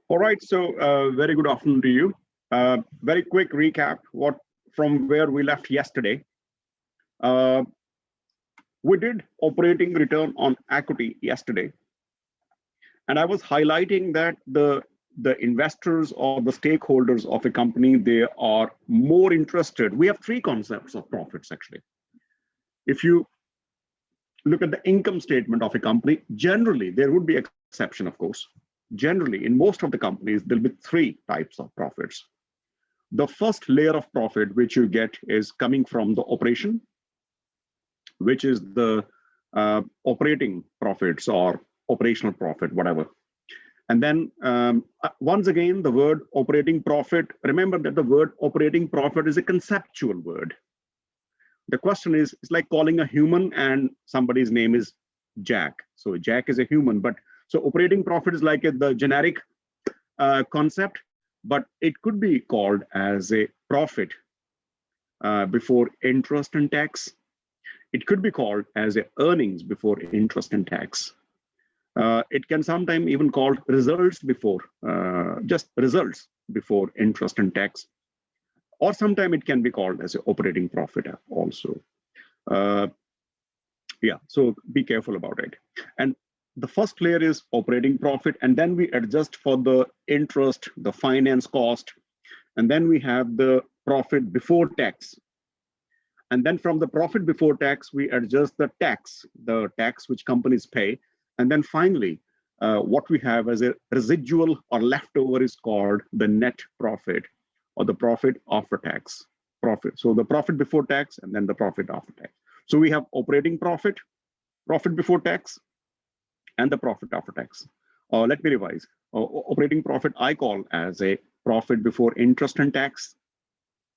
All right, so very good afternoon to you. Very quick recap from where we left yesterday. Uh, we did operating return on equity yesterday, and I was highlighting that the investors or the stakeholders of a company, they are more interested. We have three concepts of profits actually. If you look at the income statement of a company, generally there would be exception, of course. Generally, in most of the companies, there'll be three types of profits. The first layer of profit which you get is coming from the operation, which is the operating profits or operational profit, whatever. And then once again, the word operating profit, remember that the word operating profit is a conceptual word. The question is, it's like calling a human and somebody's name is Jack. So Jack is a human, but so operating profit is like the generic concept, but it could be called as a profit before interest and tax. It could be called as a earnings before interest and tax. It can sometimes even called results before, just results before interest and tax. Or sometimes it can be called as an operating profit also. Yeah, so be careful about it. And the first layer is operating profit, and then we adjust for the interest, the finance cost, and then we have the profit before tax. And then from the profit before tax, we adjust the tax which companies pay. And then finally, what we have as a residual or leftover is called the net profit or the profit after tax profit. So the profit before tax and then the profit after tax. So we have operating profit, profit before tax, and the profit after tax. Let me revise. Operating profit I call as a profit before interest and tax,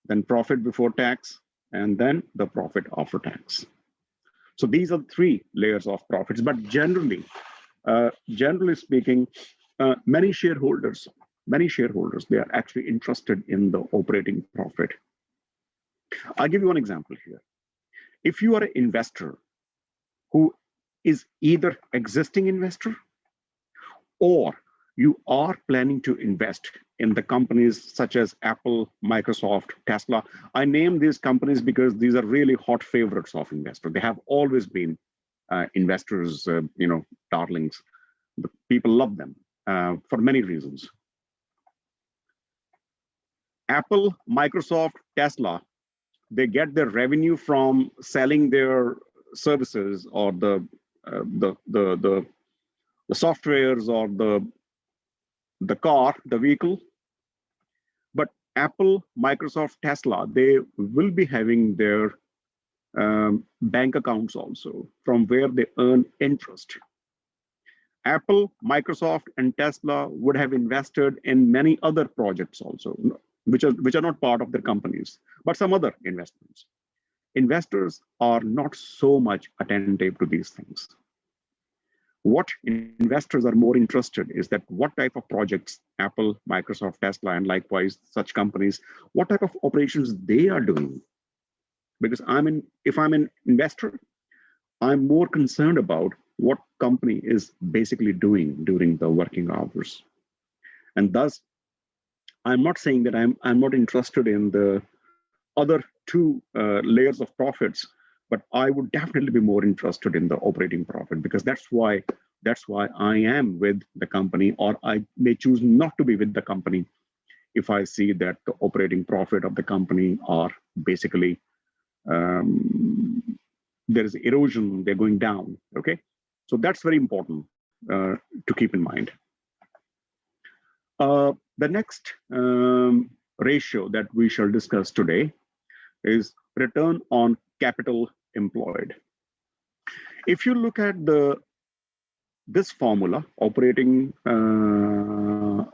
then profit before tax, and then the profit after tax. So these are three layers of profits, but generally speaking, many shareholders, they are actually interested in the operating profit. I'll give you one example here. If you are an investor who is either existing investor or you are planning to invest in the companies such as Apple, Microsoft, Tesla. I name these companies because these are really hot favorites of investors. They have always been investors, darlings. The people love them for many reasons. Apple, Microsoft, Tesla, they get their revenue from selling their services or the softwares or the car, the vehicle. But Apple, Microsoft, Tesla, they will be having their bank accounts also from where they earn interest. Apple, Microsoft, and Tesla would have invested in many other projects also, which are not part of their companies, but some other investments. Investors are not so much attentive to these things. What investors are more interested is that what type of projects Apple, Microsoft, Tesla, and likewise such companies, what type of operations they are doing. Because if I'm an investor, I'm more concerned about what company is basically doing during the working hours. And thus, I'm not saying that I'm not interested in the other two layers of profits, but I would definitely be more interested in the operating profit because that's why I am with the company, or I may choose not to be with the company if I see that the operating profit of the company are basically there is erosion, they're going down. Okay, so that's very important to keep in mind. The next ratio that we shall discuss today is return on capital employed. If you look at this formula, operating, the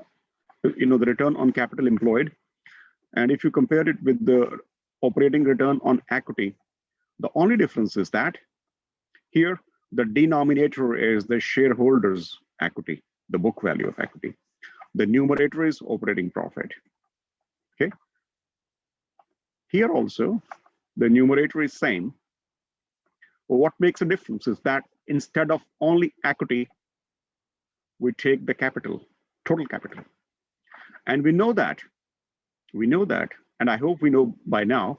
return on capital employed, and if you compare it with the operating return on equity, the only difference is that here the denominator is the shareholders' equity, the book value of equity. The numerator is operating profit. Okay. Here also, the numerator is same. But what makes a difference is that instead of only equity, we take the capital, total capital. And we know that, and I hope we know by now,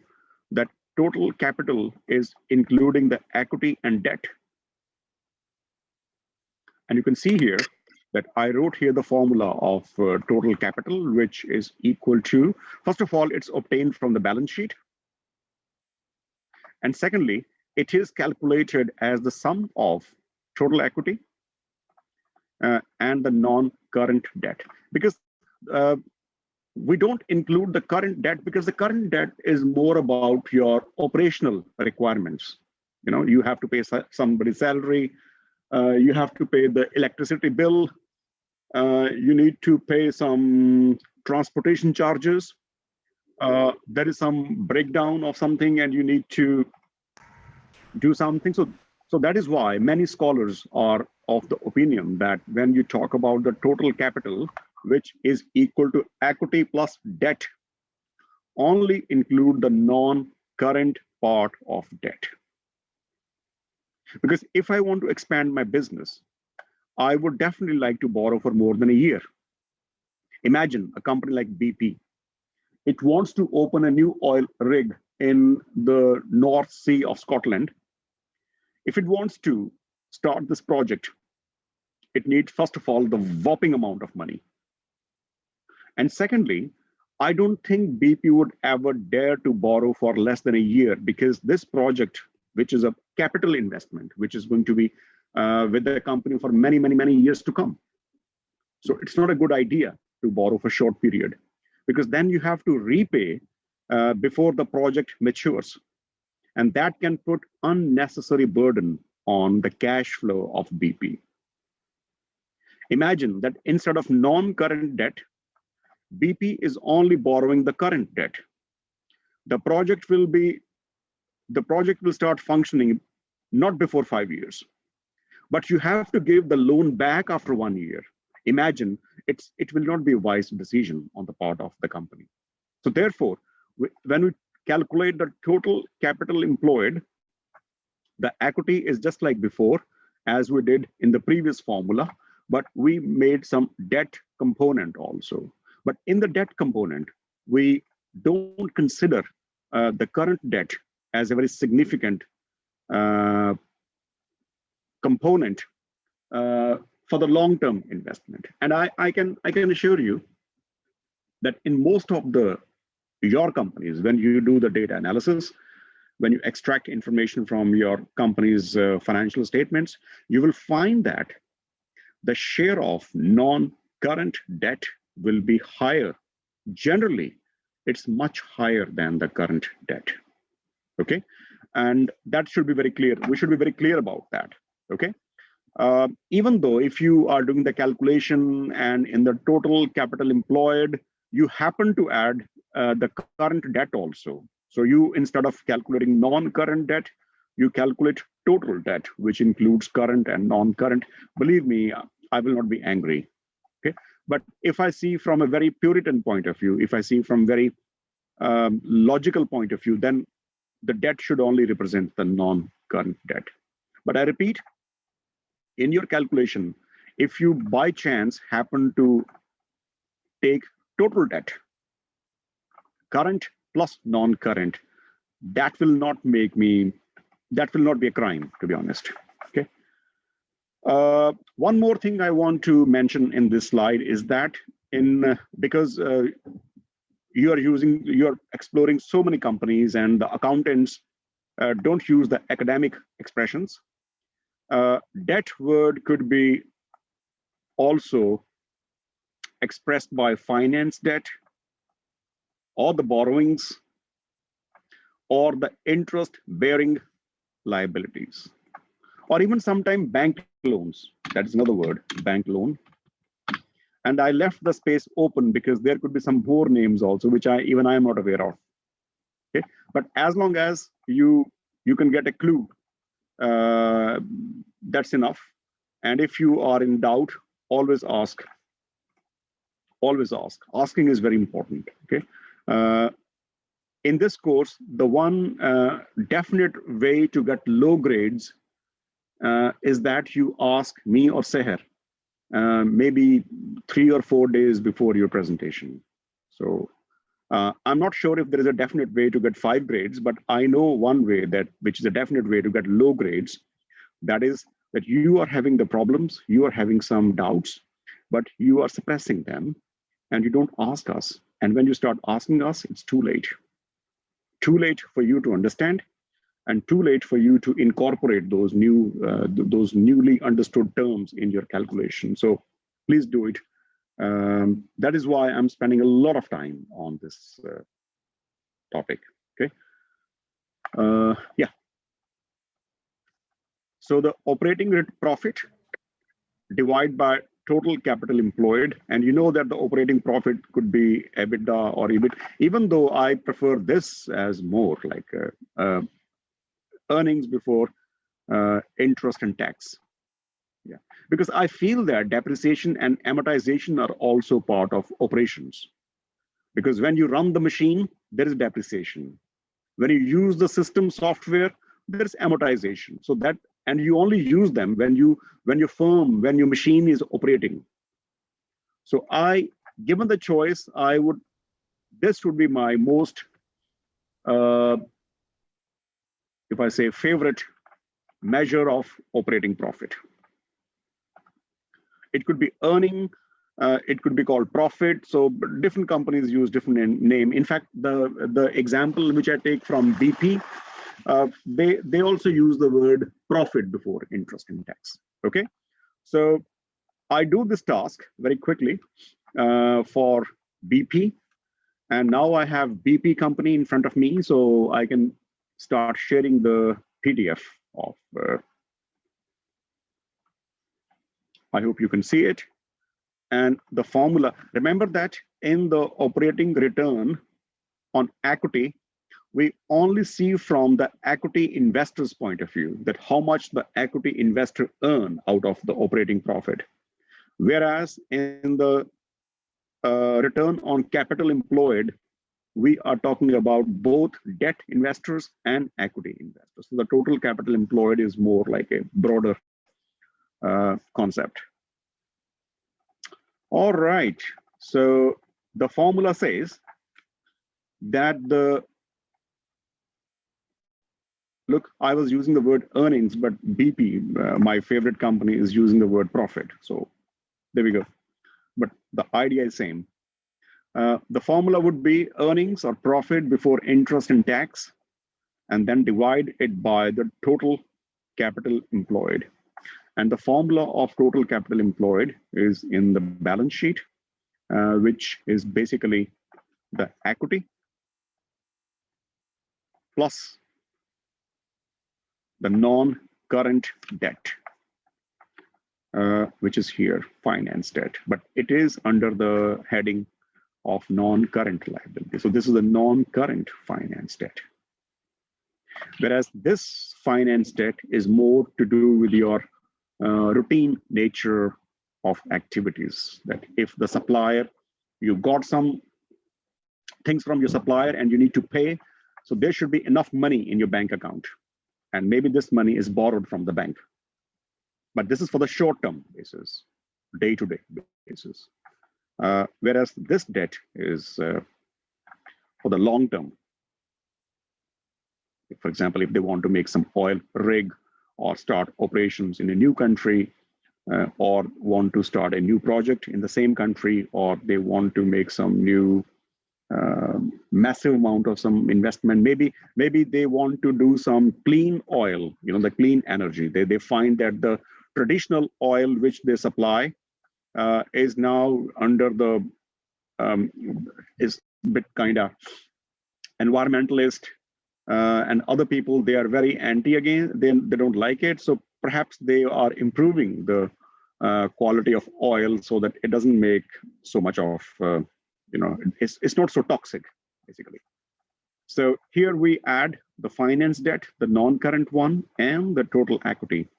that total capital is including the equity and debt. And you can see here that I wrote here the formula of total capital, which is equal to, first of all, it's obtained from the balance sheet. And secondly, it is calculated as the sum of total equity and the non-current debt. Because we don't include the current debt, because the current debt is more about your operational requirements. You have to pay somebody's salary, you have to pay the electricity bill, you need to pay some transportation charges, there is some breakdown of something and you need to do something. So that is why many scholars are of the opinion that when you talk about the total capital, which is equal to equity plus debt, only include the non-current part of debt. Because if I want to expand my business, I would definitely like to borrow for more than a year. Imagine a company like BP. It wants to open a new oil rig in the North Sea of Scotland. If it wants to start this project, it needs, first of all, the whopping amount of money. And secondly, I don't think BP would ever dare to borrow for less than a year, because this project, which is a capital investment, which is going to be with the company for many, many, many years to come. So it's not a good idea to borrow for a short period, because then you have to repay before the project matures. And that can put unnecessary burden on the cash flow of BP. Imagine that instead of non-current debt, BP is only borrowing the current debt. The project will start functioning not before 5 years, but you have to give the loan back after 1 year. Imagine, it will not be a wise decision on the part of the company. So therefore, when we calculate the total capital employed, the equity is just like before, as we did in the previous formula, but we made some debt component also. But in the debt component, we don't consider the current debt as a very significant component for the long-term investment. And I can assure you that in most of your companies, when you do the data analysis, when you extract information from your company's financial statements, you will find that the share of non-current debt will be higher. Generally, it's much higher than the current debt. Okay, and that should be very clear. We should be very clear about that. Okay, even though if you are doing the calculation and in the total capital employed, you happen to add the current debt also. So you, instead of calculating non-current debt, you calculate total debt, which includes current and non-current. Believe me, I will not be angry. Okay, but if I see from a very Puritan point of view, if I see from very logical point of view, then the debt should only represent the non-current debt. But I repeat, in your calculation, if you by chance happen to take total debt, current plus non-current, that will not be a crime, to be honest. Okay. One more thing I want to mention in this slide is that because you're exploring so many companies and the accountants don't use the academic expressions. Debt word could be also expressed by finance debt, or the borrowings, or the interest-bearing liabilities, or even sometimes bank loans. That is another word, bank loan. And I left the space open because there could be some more names also, which I am not aware of. Okay, but as long as you can get a clue, that's enough. And if you are in doubt, always ask. Always ask. Asking is very important. Okay. In this course, the one definite way to get low grades is that you ask me or Seher. maybe 3 or 4 days before your presentation. So I'm not sure if there is a definite way to get 5 grades, but I know one way which is a definite way to get low grades. That is that you are having the problems, you are having some doubts, but you are suppressing them and you don't ask us. And when you start asking us, it's too late. Too late for you to understand and too late for you to incorporate those newly understood terms in your calculation. So please do it. That is why I'm spending a lot of time on this topic. Okay. Yeah. So the operating profit divide by total capital employed, and you know that the operating profit could be EBITDA or EBIT, even though I prefer this as more like earnings before interest and tax. Yeah, because I feel that depreciation and amortization are also part of operations. Because when you run the machine, there is depreciation. When you use the system software, there's amortization. So that, and you only use them when your machine is operating. So given the choice, this would be my most, if I say, favorite measure of operating profit. It could be earning, it could be called profit. So different companies use different name. In fact, the example which I take from BP, they also use the word profit before interest and tax. Okay, so I do this task very quickly for BP, and now I have BP company in front of me, so I can start sharing the PDF of. I hope you can see it. And the formula, remember that in the operating return on equity, we only see from the equity investor's point of view that how much the equity investor earn out of the operating profit. Whereas in the return on capital employed, we are talking about both debt investors and equity investors. So the total capital employed is more like a broader concept. All right, so the formula says that look, I was using the word earnings, but BP, my favorite company, is using the word profit. So there we go. But the idea is same. The formula would be earnings or profit before interest and tax, and then divide it by the total capital employed. And the formula of total capital employed is in the balance sheet, which is basically the equity plus the non-current debt, which is here, finance debt, but it is under the heading of non-current liability. So this is a non-current finance debt. Whereas this finance debt is more to do with your routine nature of activities, that if the supplier, you got some things from your supplier and you need to pay, so there should be enough money in your bank account. And maybe this money is borrowed from the bank. But this is for the short-term basis, day-to-day basis. Whereas this debt is for the long-term. For example, if they want to make some oil rig or start operations in a new country, or want to start a new project in the same country, or they want to make some new massive amount of some investment. Maybe they want to do some clean oil, the clean energy. They find that the traditional oil which they supply is now under the is a bit kind of environmentalist and other people. They are very anti again. They don't like it. So perhaps they are improving the quality of oil so that it doesn't make so much of it's not so toxic, basically. So here we add the finance debt, the non-current one, and the total equity.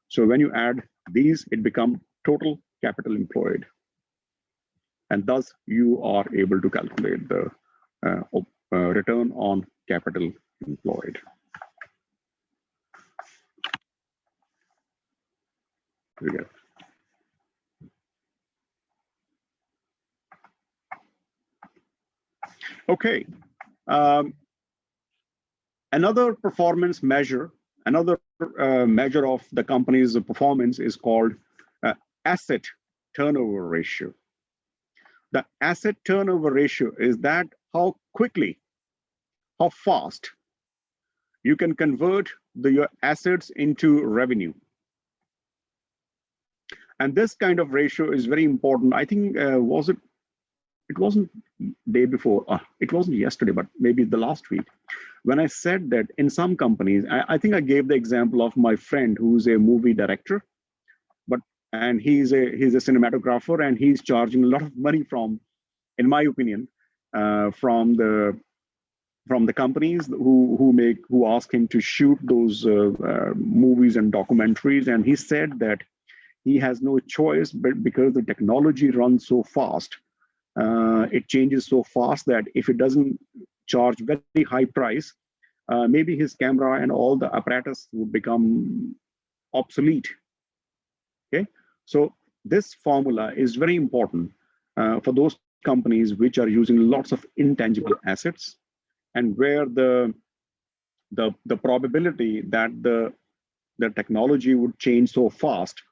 So when you add these, it becomes total capital employed. And thus you are able to calculate the return on capital employed. Here we go. Okay. Another performance measure, another measure of the company's performance is called asset turnover ratio. The asset turnover ratio is that how quickly, how fast you can convert your assets into revenue. And this kind of ratio is very important. I think, it wasn't day before, it wasn't yesterday, but maybe the last week, when I said that in some companies, I think I gave the example of my friend who's a movie director, and he's a cinematographer, and he's charging a lot of money from, in my opinion, from the companies who ask him to shoot those movies and documentaries. And he said that he has no choice, but because the technology runs so fast, it changes so fast that if it doesn't charge very high price, maybe his camera and all the apparatus would become obsolete. Okay, so this formula is very important for those companies which are using lots of intangible assets, and where the probability that the technology would change so fast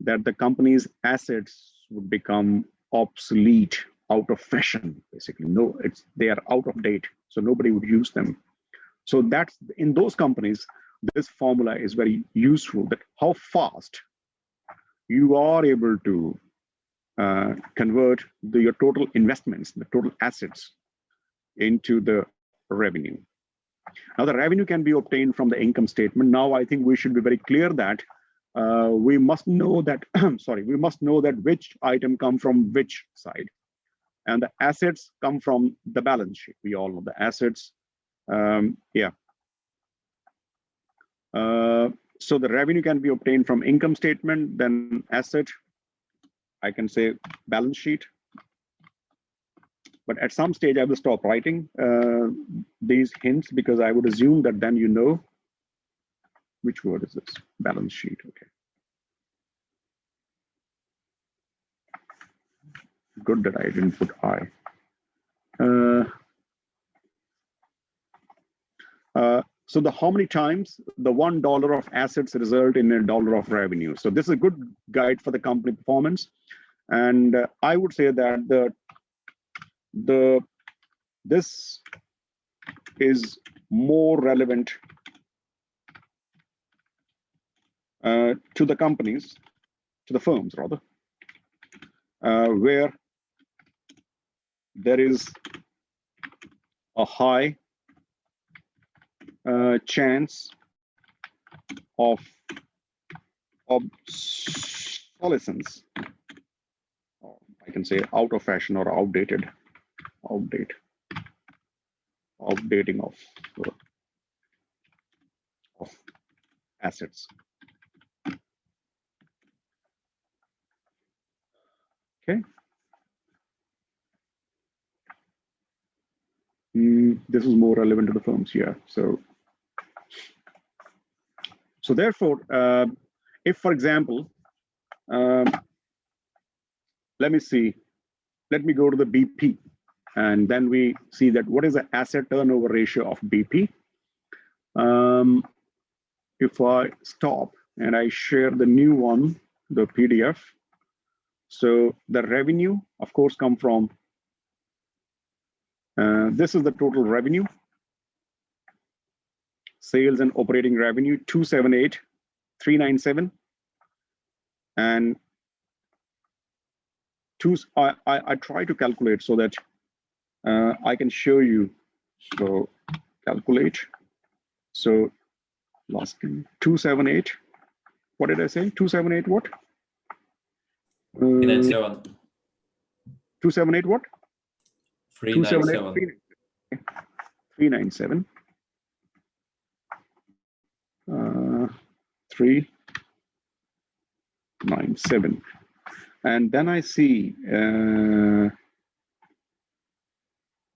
that the company's assets would become obsolete, out of fashion, basically. No, they are out of date, so nobody would use them. So that's, in those companies, this formula is very useful, that how fast you are able to convert your total investments, the total assets, into the revenue. Now, the revenue can be obtained from the income statement. Now, I think we should be very clear that we must know that, we must know that which item come from which side. And the assets come from the balance sheet. We all know the assets. So the revenue can be obtained from income statement, then asset, I can say balance sheet. But at some stage, I will stop writing these hints, because I would assume that then you know which word is this, balance sheet. Okay. Good that I didn't put I. So the how many times the $1 of assets result in $1 of revenue. So this is a good guide for the company performance. And I would say that this is more relevant to the companies, to the firms rather, where there is a high chance of obsolescence, or I can say out of fashion or outdating of assets. Okay. This is more relevant to the firms here. So therefore, if, for example, let me go to the BP, and then we see that what is the asset turnover ratio of BP. If I stop and I share the new one, the PDF, so the revenue, of course, come from, this is the total revenue, sales and operating revenue, 278,397, and I try to calculate so that I can show you. So calculate. So last 278. What did I say? 278 what? 397. 278 what? 397. 397. 397. And then I see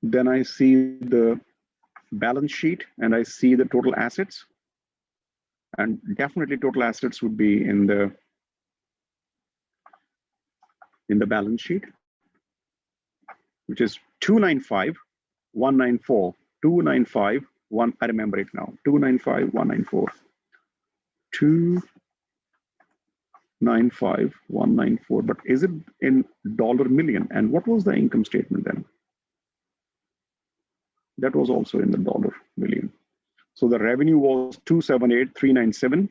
the balance sheet, and I see the total assets, and definitely total assets would be in the balance sheet, which is 295, 194, 295, 1. I remember it now. 295, 194. 295, 194. But is it in dollar million? And what was the income statement then? That was also in the dollar million. So the revenue was 278,397.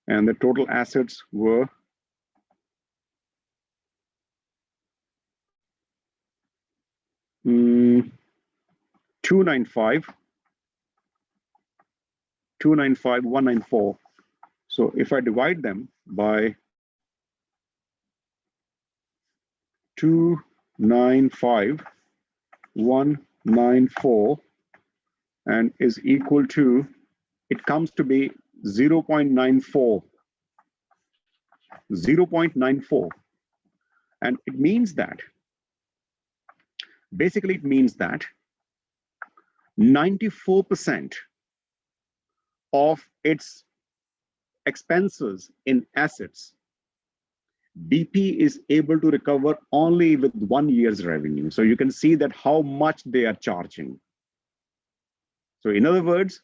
And the total assets were 295, 194. So if I divide them by 295, 194, and is equal to, it comes to be 0.94. 0.94. And it means that, basically it means that 94% of its expenses in assets, BP is able to recover only with 1 year's revenue. So you can see that how much they are charging. So in other words,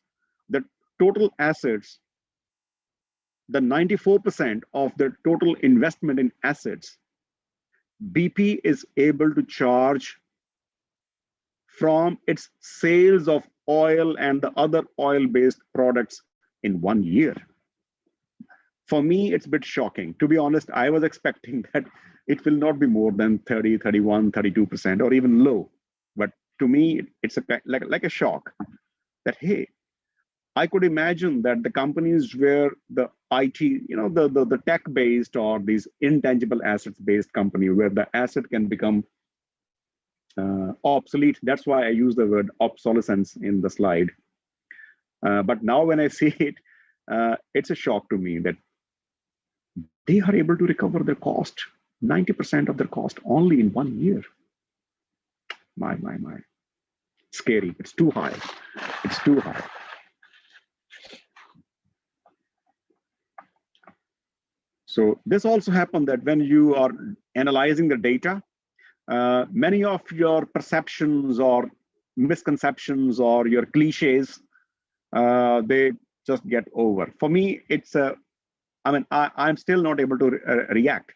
the total assets, the 94% of the total investment in assets, BP is able to charge from its sales of oil and the other oil-based products in 1 year. For me, it's a bit shocking. To be honest, I was expecting that it will not be more than 30, 31, 32%, or even low. But to me, it's like a shock that, hey, I could imagine that the companies where the IT, the tech-based or these intangible assets-based company, where the asset can become obsolete. That's why I use the word obsolescence in the slide. But now when I see it, it's a shock to me that they are able to recover their cost, 90% of their cost only in 1 year. My. Scary. It's too high. It's too high. So this also happened that when you are analyzing the data, many of your perceptions or misconceptions or your cliches, they just get over. For me, it's I'm still not able to react.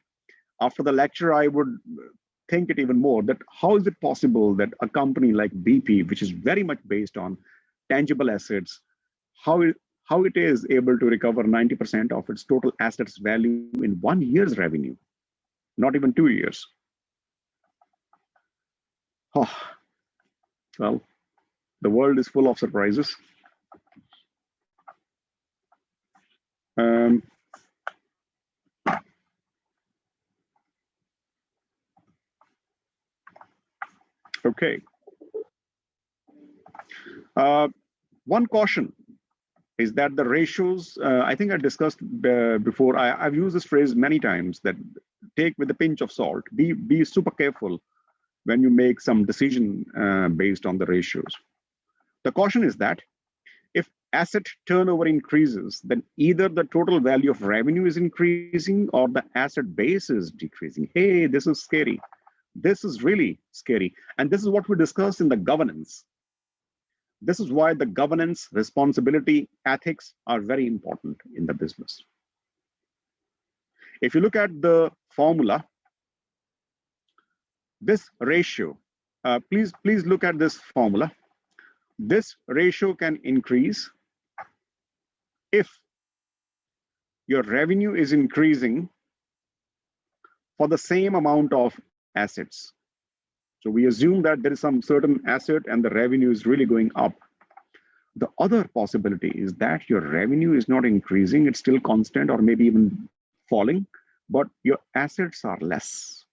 After the lecture, I would think it even more that how is it possible that a company like BP, which is very much based on tangible assets, how it is able to recover 90% of its total assets value in 1 year's revenue, not even 2 years. Oh, well, the world is full of surprises. Okay. One caution is that the ratios, I think I discussed before, I've used this phrase many times, that take with a pinch of salt. Be super careful when you make some decision based on the ratios. The caution is that if asset turnover increases, then either the total value of revenue is increasing or the asset base is decreasing. Hey, this is scary. This is really scary. And this is what we discussed in the governance. This is why the governance, responsibility, ethics are very important in the business. If you look at the formula, this ratio, please look at this formula. This ratio can increase if your revenue is increasing for the same amount of assets. So we assume that there is some certain asset and the revenue is really going up. The other possibility is that your revenue is not increasing, it's still constant or maybe even falling, but your assets are less.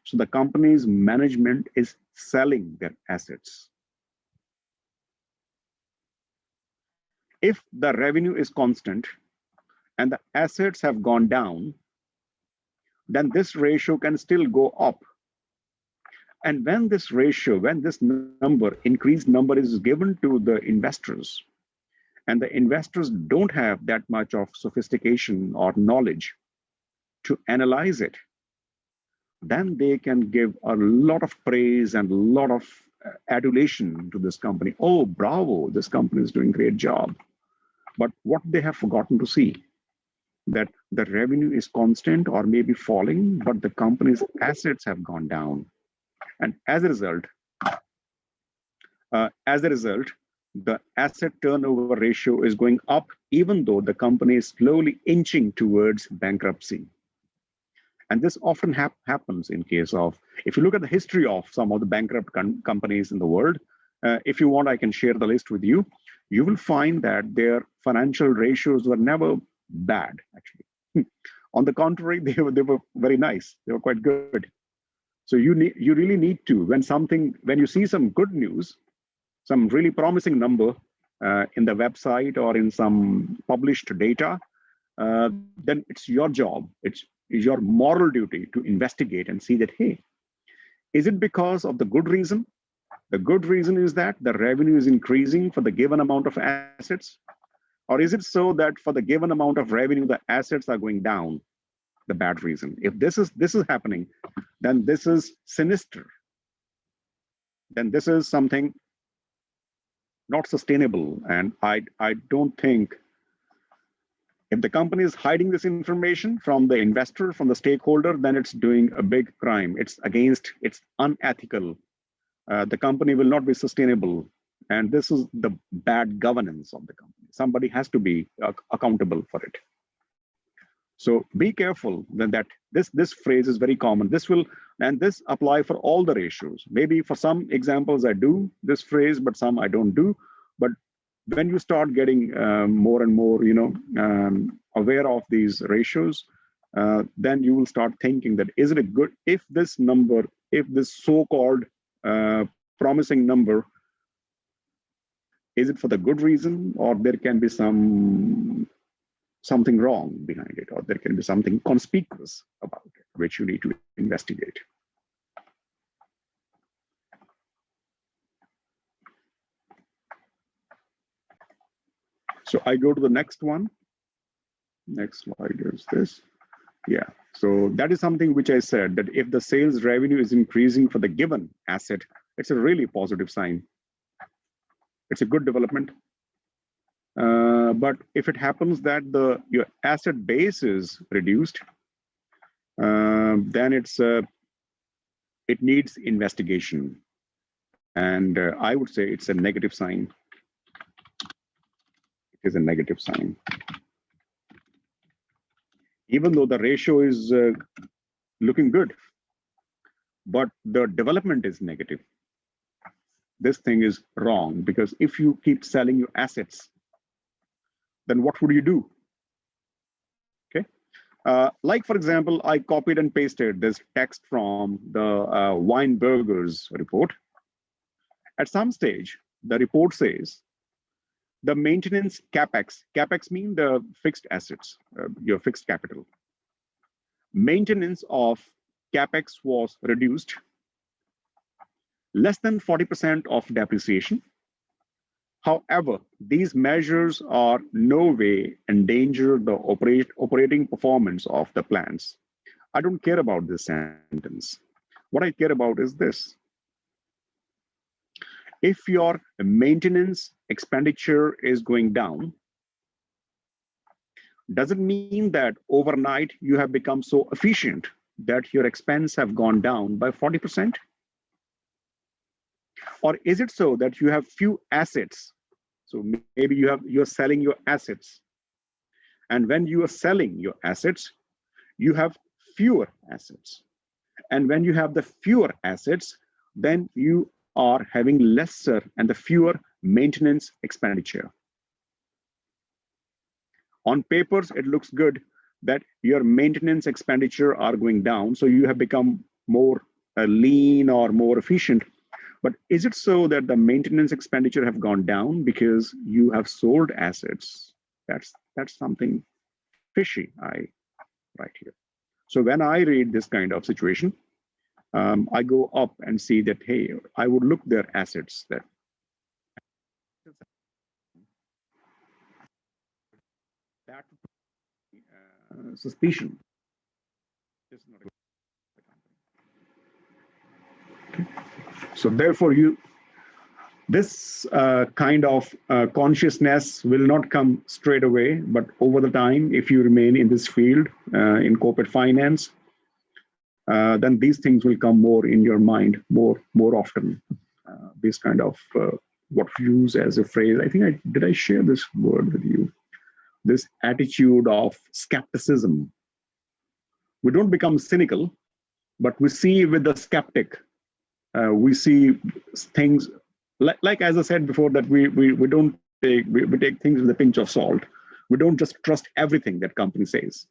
So the company's management is selling their assets. If the revenue is constant and the assets have gone down, then this ratio can still go up. And when this ratio, when this number, increased number is given to the investors, and the investors don't have that much of sophistication or knowledge to analyze it, then they can give a lot of praise and a lot of adulation to this company. Oh, bravo, this company is doing a great job. But what they have forgotten to see, that the revenue is constant or maybe falling, but the company's assets have gone down. And as a result, the asset turnover ratio is going up, even though the company is slowly inching towards bankruptcy. And this often happens in case of, if you look at the history of some of the bankrupt companies in the world, if you want, I can share the list with you. You will find that their financial ratios were never bad, actually. On the contrary, they were very nice. They were quite good. So you really need to, when you see some good news, some really promising number in the website or in some published data, then it's your job, it's your moral duty to investigate and see that, hey, is it because of the good reason? The good reason is that the revenue is increasing for the given amount of assets, or is it so that for the given amount of revenue, the assets are going down? The bad reason. If this is happening, then this is sinister. Then this is something not sustainable. And I don't think, if the company is hiding this information from the investor, from the stakeholder, then it's doing a big crime. It's unethical. The company will not be sustainable. And this is the bad governance of the company. Somebody has to be accountable for it. So be careful that this phrase is very common. This apply for all the ratios. Maybe for some examples I do this phrase, but some I don't do. But when you start getting more and more, aware of these ratios, then you will start thinking that, is it a good, if this so-called promising number, is it for the good reason, or there can be something wrong behind it, or there can be something conspicuous about it, which you need to investigate. So I go to the next one. Next slide is this. Yeah, so that is something which I said, that if the sales revenue is increasing for the given asset, it's a really positive sign. It's a good development. But if it happens that your asset base is reduced, then it needs investigation. And I would say it's a negative sign. It is a negative sign. Even though the ratio is looking good, but the development is negative. This thing is wrong, because if you keep selling your assets, then what would you do? Okay, like for example, I copied and pasted this text from the Weinberger's report. At some stage, the report says the maintenance capex mean the fixed assets, your fixed capital. Maintenance of capex was reduced less than 40% of depreciation. However, these measures are no way endanger the operating performance of the plants. I don't care about this sentence. What I care about is this. If your maintenance expenditure is going down, does it mean that overnight you have become so efficient that your expense have gone down by 40%? Or is it so that you have few assets? So maybe you're selling your assets. And when you are selling your assets, you have fewer assets. And when you have the fewer assets, then you are having lesser and the fewer maintenance expenditure. On papers, it looks good that your maintenance expenditure are going down, so you have become more lean or more efficient. But is it so that the maintenance expenditure have gone down because you have sold assets? That's something fishy, I write here. So when I read this kind of situation, I go up and see that, hey, I would look their assets that suspicion is not a good company. So therefore, this kind of consciousness will not come straight away, but over the time, if you remain in this field, in corporate finance, then these things will come more in your mind more often. This kind of what we use as a phrase. I think did I share this word with you? This attitude of skepticism. We don't become cynical, but we see with the skeptic. We see things like as I said before, that we don't take we take things with a pinch of salt. We don't just trust everything that company says.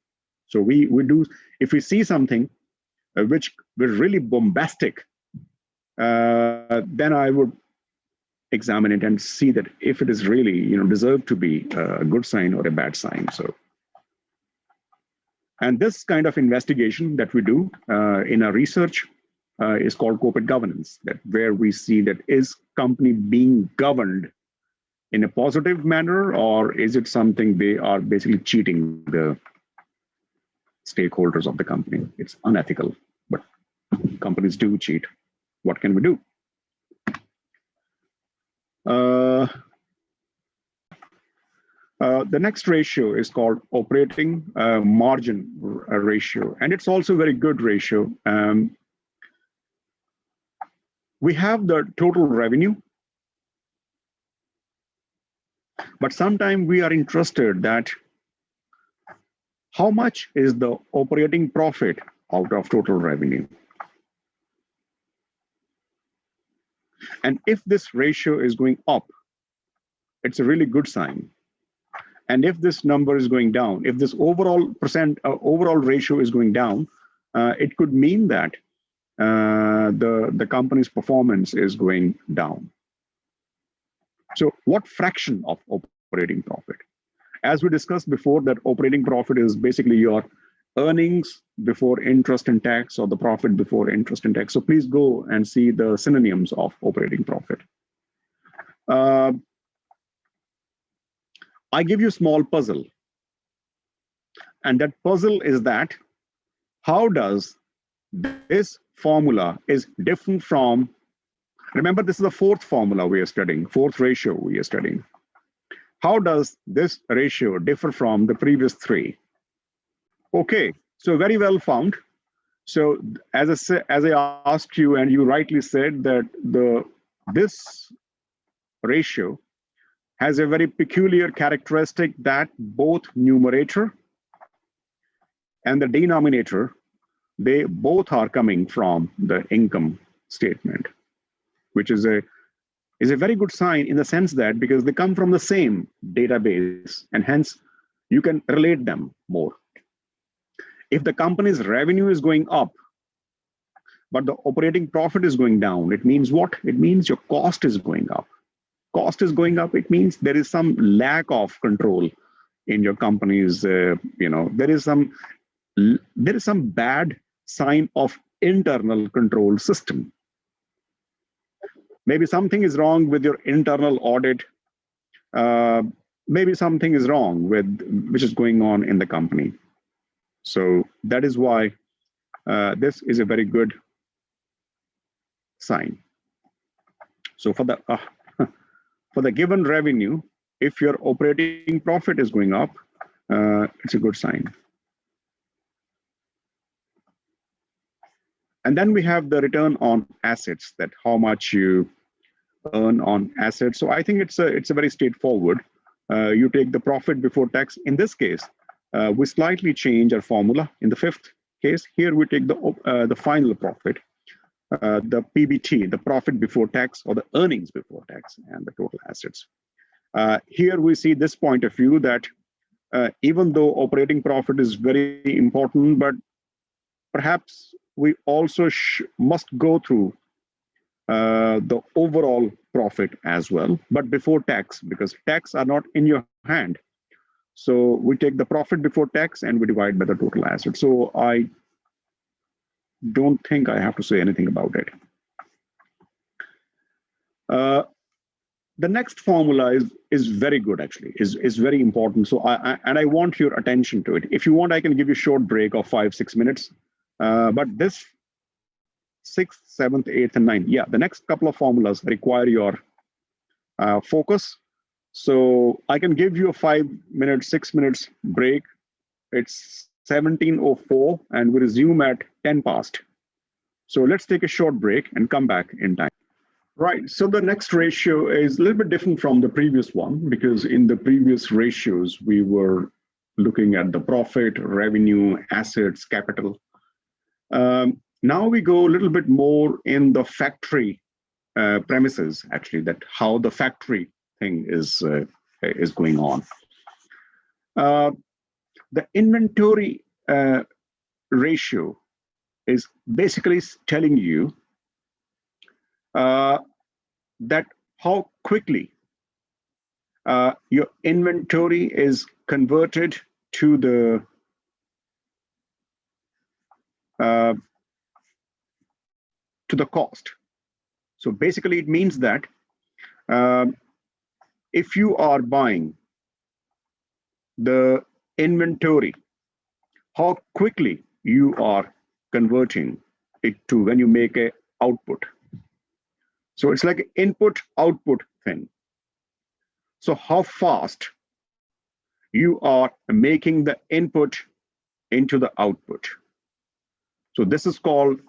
So we do, if we see something which was really bombastic, then I would examine it and see that if it is really deserved to be a good sign or a bad sign. So, and this kind of investigation that we do in our research is called corporate governance, that where we see that is company being governed in a positive manner, or is it something they are basically cheating the stakeholders of the company? It's unethical, but companies do cheat. What can we do? The next ratio is called operating margin ratio, and it's also a very good ratio. We have the total revenue, but sometimes we are interested that how much is the operating profit out of total revenue. And if this ratio is going up, it's a really good sign. And if this number is going down, if this overall ratio is going down, it could mean that the company's performance is going down. So what fraction of operating profit? As we discussed before, that operating profit is basically your earnings before interest and tax, or the profit before interest and tax. So please go and see the synonyms of operating profit. I give you a small puzzle. And that puzzle is that how does this formula is different from, remember this is the fourth formula we are studying, fourth ratio we are studying. How does this ratio differ from the previous three? Okay, so very well found. So as I asked you, and you rightly said that this ratio has a very peculiar characteristic that both numerator and the denominator, they both are coming from the income statement, which is a very good sign in the sense that because they come from the same database, and hence you can relate them more. If the company's revenue is going up, but the operating profit is going down, it means what? It means your cost is going up. Cost is going up, it means there is some lack of control in your company's, there is some bad sign of internal control system. Maybe something is wrong with your internal audit. Maybe something is wrong with which is going on in the company. So that is why this is a very good sign. So for the given revenue, if your operating profit is going up, it's a good sign. And then we have the return on assets, that how much you earn on assets. So I think it's a very straightforward. You take the profit before tax. In this case, we slightly change our formula. In the fifth case, here we take the final profit, the PBT, the profit before tax, or the earnings before tax, and the total assets. Here we see this point of view that even though operating profit is very important, but perhaps we also must go through the overall profit as well, but before tax, because tax are not in your hand. So we take the profit before tax and we divide by the total asset. So I don't think I have to say anything about it. The next formula is very good, actually, is very important. So I want your attention to it. If you want, I can give you a short break of 5-6 minutes. But this sixth, seventh, eighth, and ninth. Yeah, the next couple of formulas require your focus. So I can give you a 5 minutes, 6 minutes break. It's 17:04 and we resume at 10 past. So let's take a short break and come back in time. Right. So the next ratio is a little bit different from the previous one because in the previous ratios, we were looking at the profit, revenue, assets, capital. Now we go a little bit more in the factory premises, actually, that how the factory thing is going on. The inventory ratio is basically telling you that how quickly your inventory is converted to the cost. So basically, it means that if you are buying the inventory, how quickly you are converting it to when you make a output. So it's like an input-output thing. So how fast you are making the input into the output. So this is called,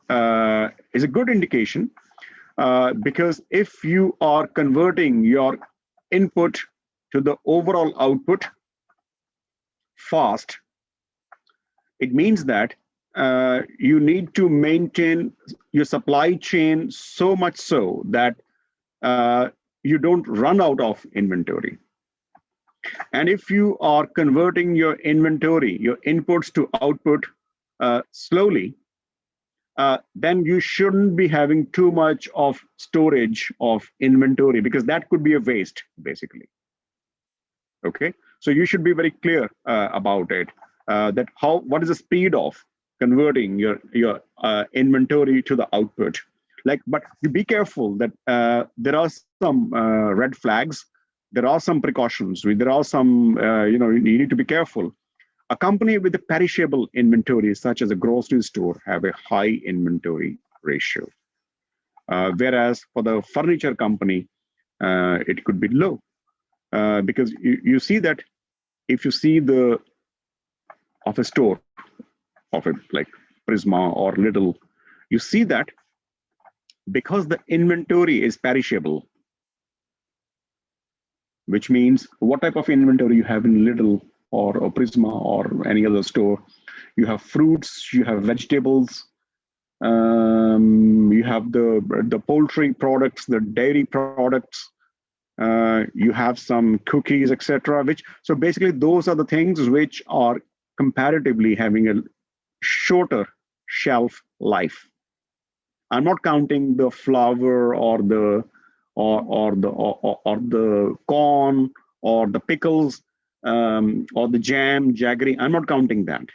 is a good indication because if you are converting your input to the overall output fast, it means that you need to maintain your supply chain so much so that you don't run out of inventory. And if you are converting your inventory, your inputs to output slowly, then you shouldn't be having too much of storage of inventory because that could be a waste, basically. Okay, so you should be very clear about it. That what is the speed of converting your inventory to the output? But be careful that there are some red flags. There are some precautions. There are some, you need to be careful. A company with a perishable inventory, such as a grocery store, have a high inventory ratio. Whereas for the furniture company, it could be low. Because you see that if you see of a store, of a like Prisma or Lidl, you see that because the inventory is perishable, which means what type of inventory you have in Lidl or Prisma or any other store. You have fruits, you have vegetables, you have the poultry products, the dairy products, you have some cookies, etc. So basically those are the things which are comparatively having a shorter shelf life. I'm not counting the flour or the corn or the pickles or the jam, jaggery. I'm not counting that.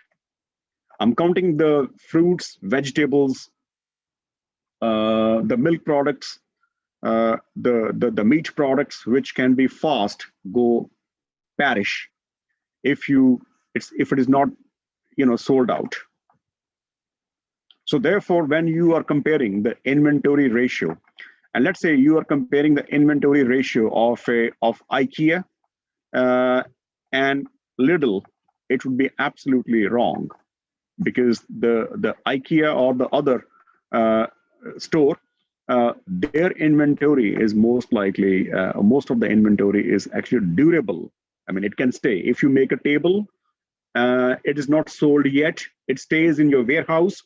I'm counting the fruits, vegetables, the milk products, the meat products, which can be fast go perish if it is not sold out. So therefore, when you are comparing the inventory ratio, and let's say you are comparing the inventory ratio of IKEA and Lidl, it would be absolutely wrong because the IKEA or the other store, their inventory is most likely, most of the inventory is actually durable. I mean, it can stay. If you make a table, it is not sold yet, it stays in your warehouse,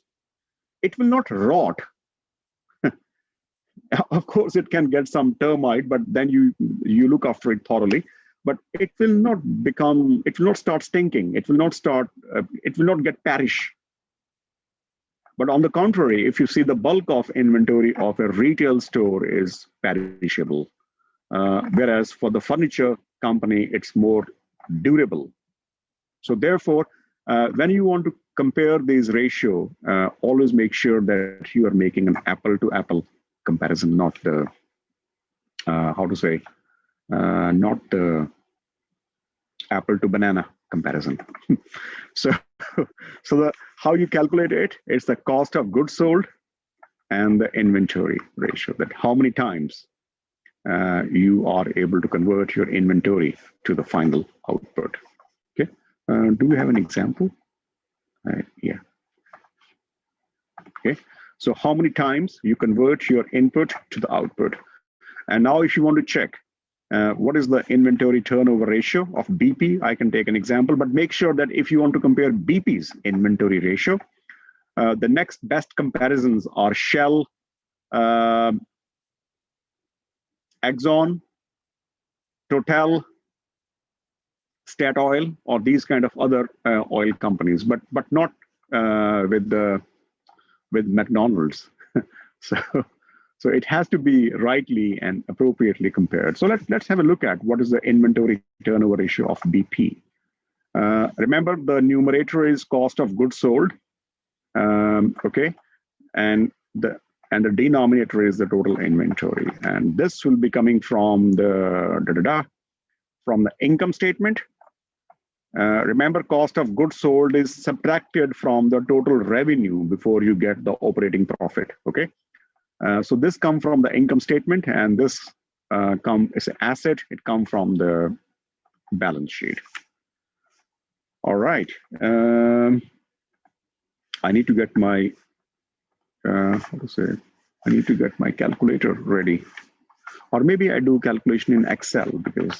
it will not rot. Of course, it can get some termite, but then you look after it thoroughly. But it will not start stinking. It will not get perish. But on the contrary, if you see the bulk of inventory of a retail store is perishable, whereas for the furniture company, it's more durable. So therefore, when you want to compare these ratio, always make sure that you are making an apple-to-apple comparison, not the not the apple to banana comparison. So how you calculate it? It's the cost of goods sold and the inventory ratio, that how many times you are able to convert your inventory to the final output. Okay, do we have an example? Yeah. Okay, so how many times you convert your input to the output. And now if you want to check what is the inventory turnover ratio of BP, I can take an example, but make sure that if you want to compare BP's inventory ratio, the next best comparisons are Shell, Exxon, Total, Statoil, or these kind of other oil companies, but not with McDonald's. So it has to be rightly and appropriately compared. So let's have a look at what is the inventory turnover ratio of BP. Remember, the numerator is cost of goods sold, okay, and the denominator is the total inventory, and this will be coming from the from the income statement. Remember, cost of goods sold is subtracted from the total revenue before you get the operating profit. Okay, so this comes from the income statement, and this is an asset. It comes from the balance sheet. All right. I need to get my I need to get my calculator ready, or maybe I do calculation in Excel because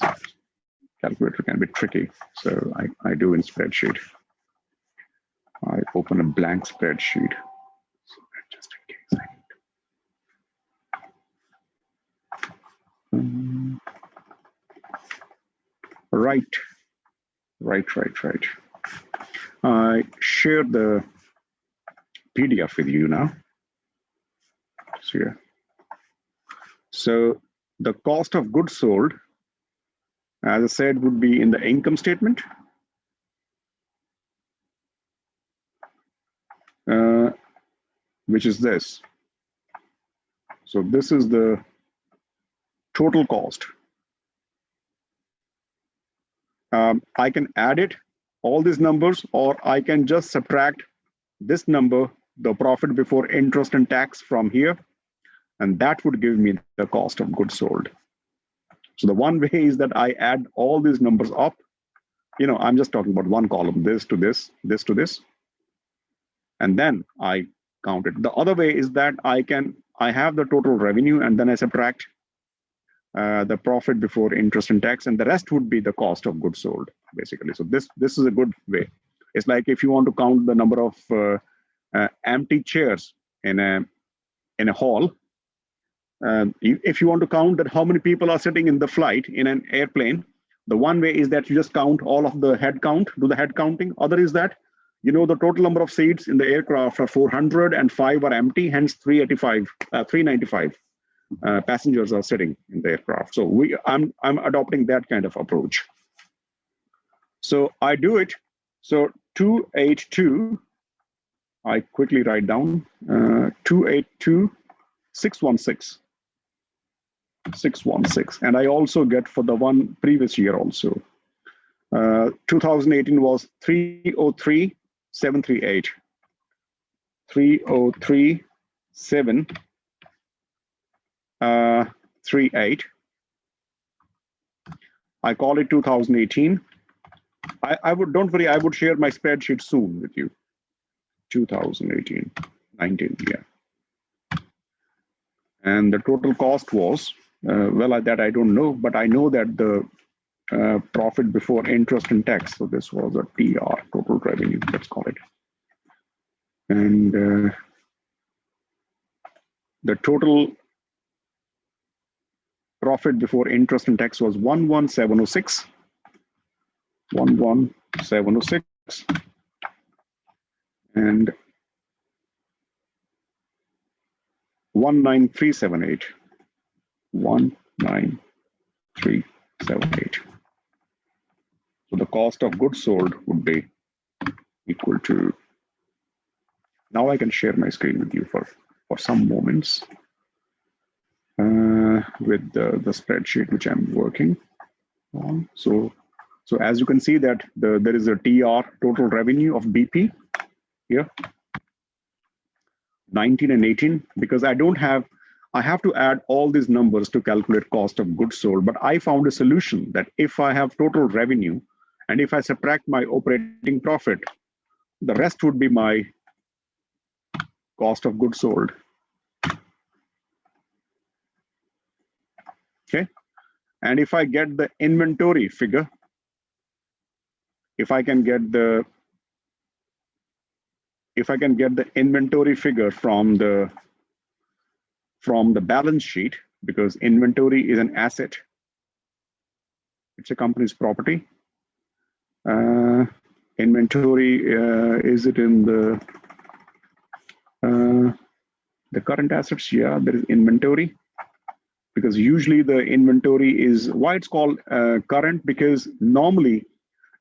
calculator can be tricky. So I do in spreadsheet. I open a blank spreadsheet. So just in case I need to. Right. I shared the PDF with you now. So, yeah. So the cost of goods sold, as I said, would be in the income statement. Which is this. So this is the total cost. I can add it, all these numbers, or I can just subtract this number, the profit before interest and tax, from here, and that would give me the cost of goods sold. So the one way is that I add all these numbers up. You know, I'm just talking about one column, this to this, this to this, and then I count it. The other way is that I have the total revenue, and then I subtract the profit before interest and tax, and the rest would be the cost of goods sold, basically. So this is a good way. It's like if you want to count the number of empty chairs in a hall. If you want to count that how many people are sitting in the flight in an airplane, the one way is that you just count all of the head count, do the head counting. Other is that, you know, the total number of seats in the aircraft are 400 and 5 are empty, hence 395 passengers are sitting in the aircraft. So I'm adopting that kind of approach. So I do it. So 282, I quickly write down 282,616. 616, and I also get for the one previous year also. 2018 was 303,738. 303,738. I call it 2018. I would, don't worry, I would share my spreadsheet soon with you. 2018, 19, yeah. And the total cost was, well, that I don't know, but I know that the profit before interest and tax, so this was a TR, total revenue, let's call it. And the total profit before interest and tax was 11706. 11706. And 19378. 19378. So the cost of goods sold would be equal to, now I can share my screen with you for some moments with the spreadsheet which I'm working on. So as you can see that there is a TR, total revenue of BP here. 19 and 18, because I have to add all these numbers to calculate cost of goods sold. But I found a solution that if I have total revenue and if I subtract my operating profit, the rest would be my cost of goods sold. Okay. And if I get the inventory figure, if I can get the inventory figure from the balance sheet, because inventory is an asset, it's a company's property. Inventory, is it in the current assets? Yeah, there is inventory, because usually the inventory is why it's called current, because normally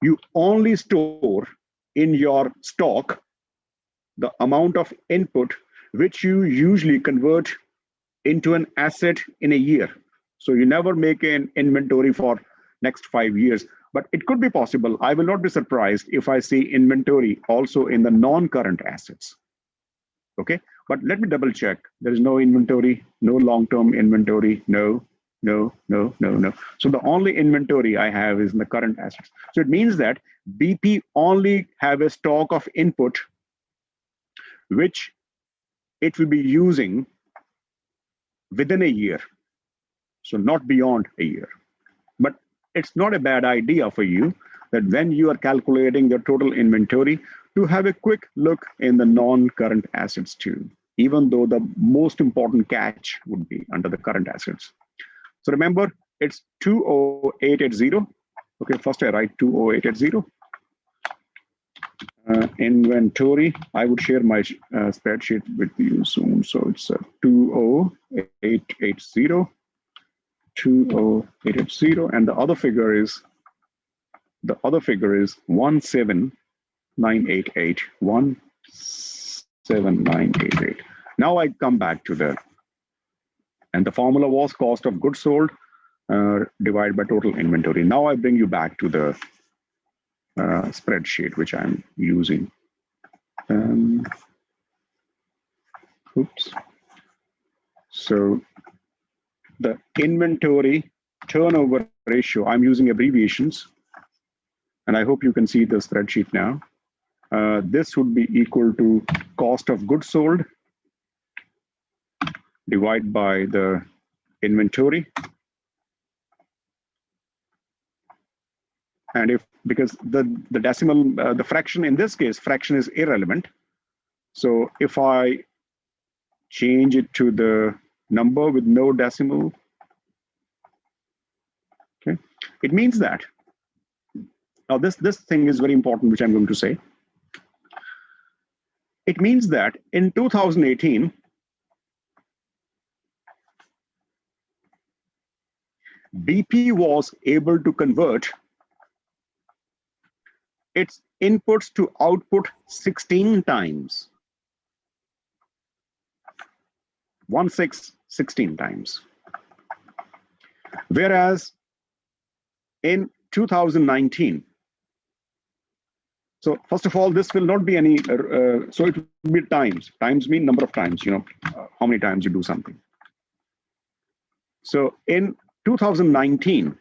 you only store in your stock the amount of input which you usually convert into an asset in a year. So you never make an inventory for next 5 years. But it could be possible. I will not be surprised if I see inventory also in the non-current assets. Okay, but let me double check. There is no inventory, no long-term inventory, no. So the only inventory I have is in the current assets. So it means that BP only have a stock of input which it will be using within a year, so not beyond a year. But it's not a bad idea for you that when you are calculating the total inventory to have a quick look in the non-current assets too, even though the most important catch would be under the current assets. So remember, it's 20880. Okay, first I write 20880. Inventory, I would share my spreadsheet with you soon. So it's 20880. 20880, and the other figure is 17988. 17988. Now I come back to and the formula was cost of goods sold divided by total inventory. Now I bring you back to the spreadsheet which I'm using. Oops. So the inventory turnover ratio, I'm using abbreviations, and I hope you can see the spreadsheet now. This would be equal to cost of goods sold divided by the inventory. And because the decimal, the fraction in this case, fraction is irrelevant. So if I change it to the number with no decimal, okay, it means that, now this thing is very important, which I'm going to say. It means that in 2018, BP was able to convert its inputs to output 16 times. 16 times. Whereas in 2019, so first of all, this will not be any, so it will be times. Times mean number of times, how many times you do something. So in 2019,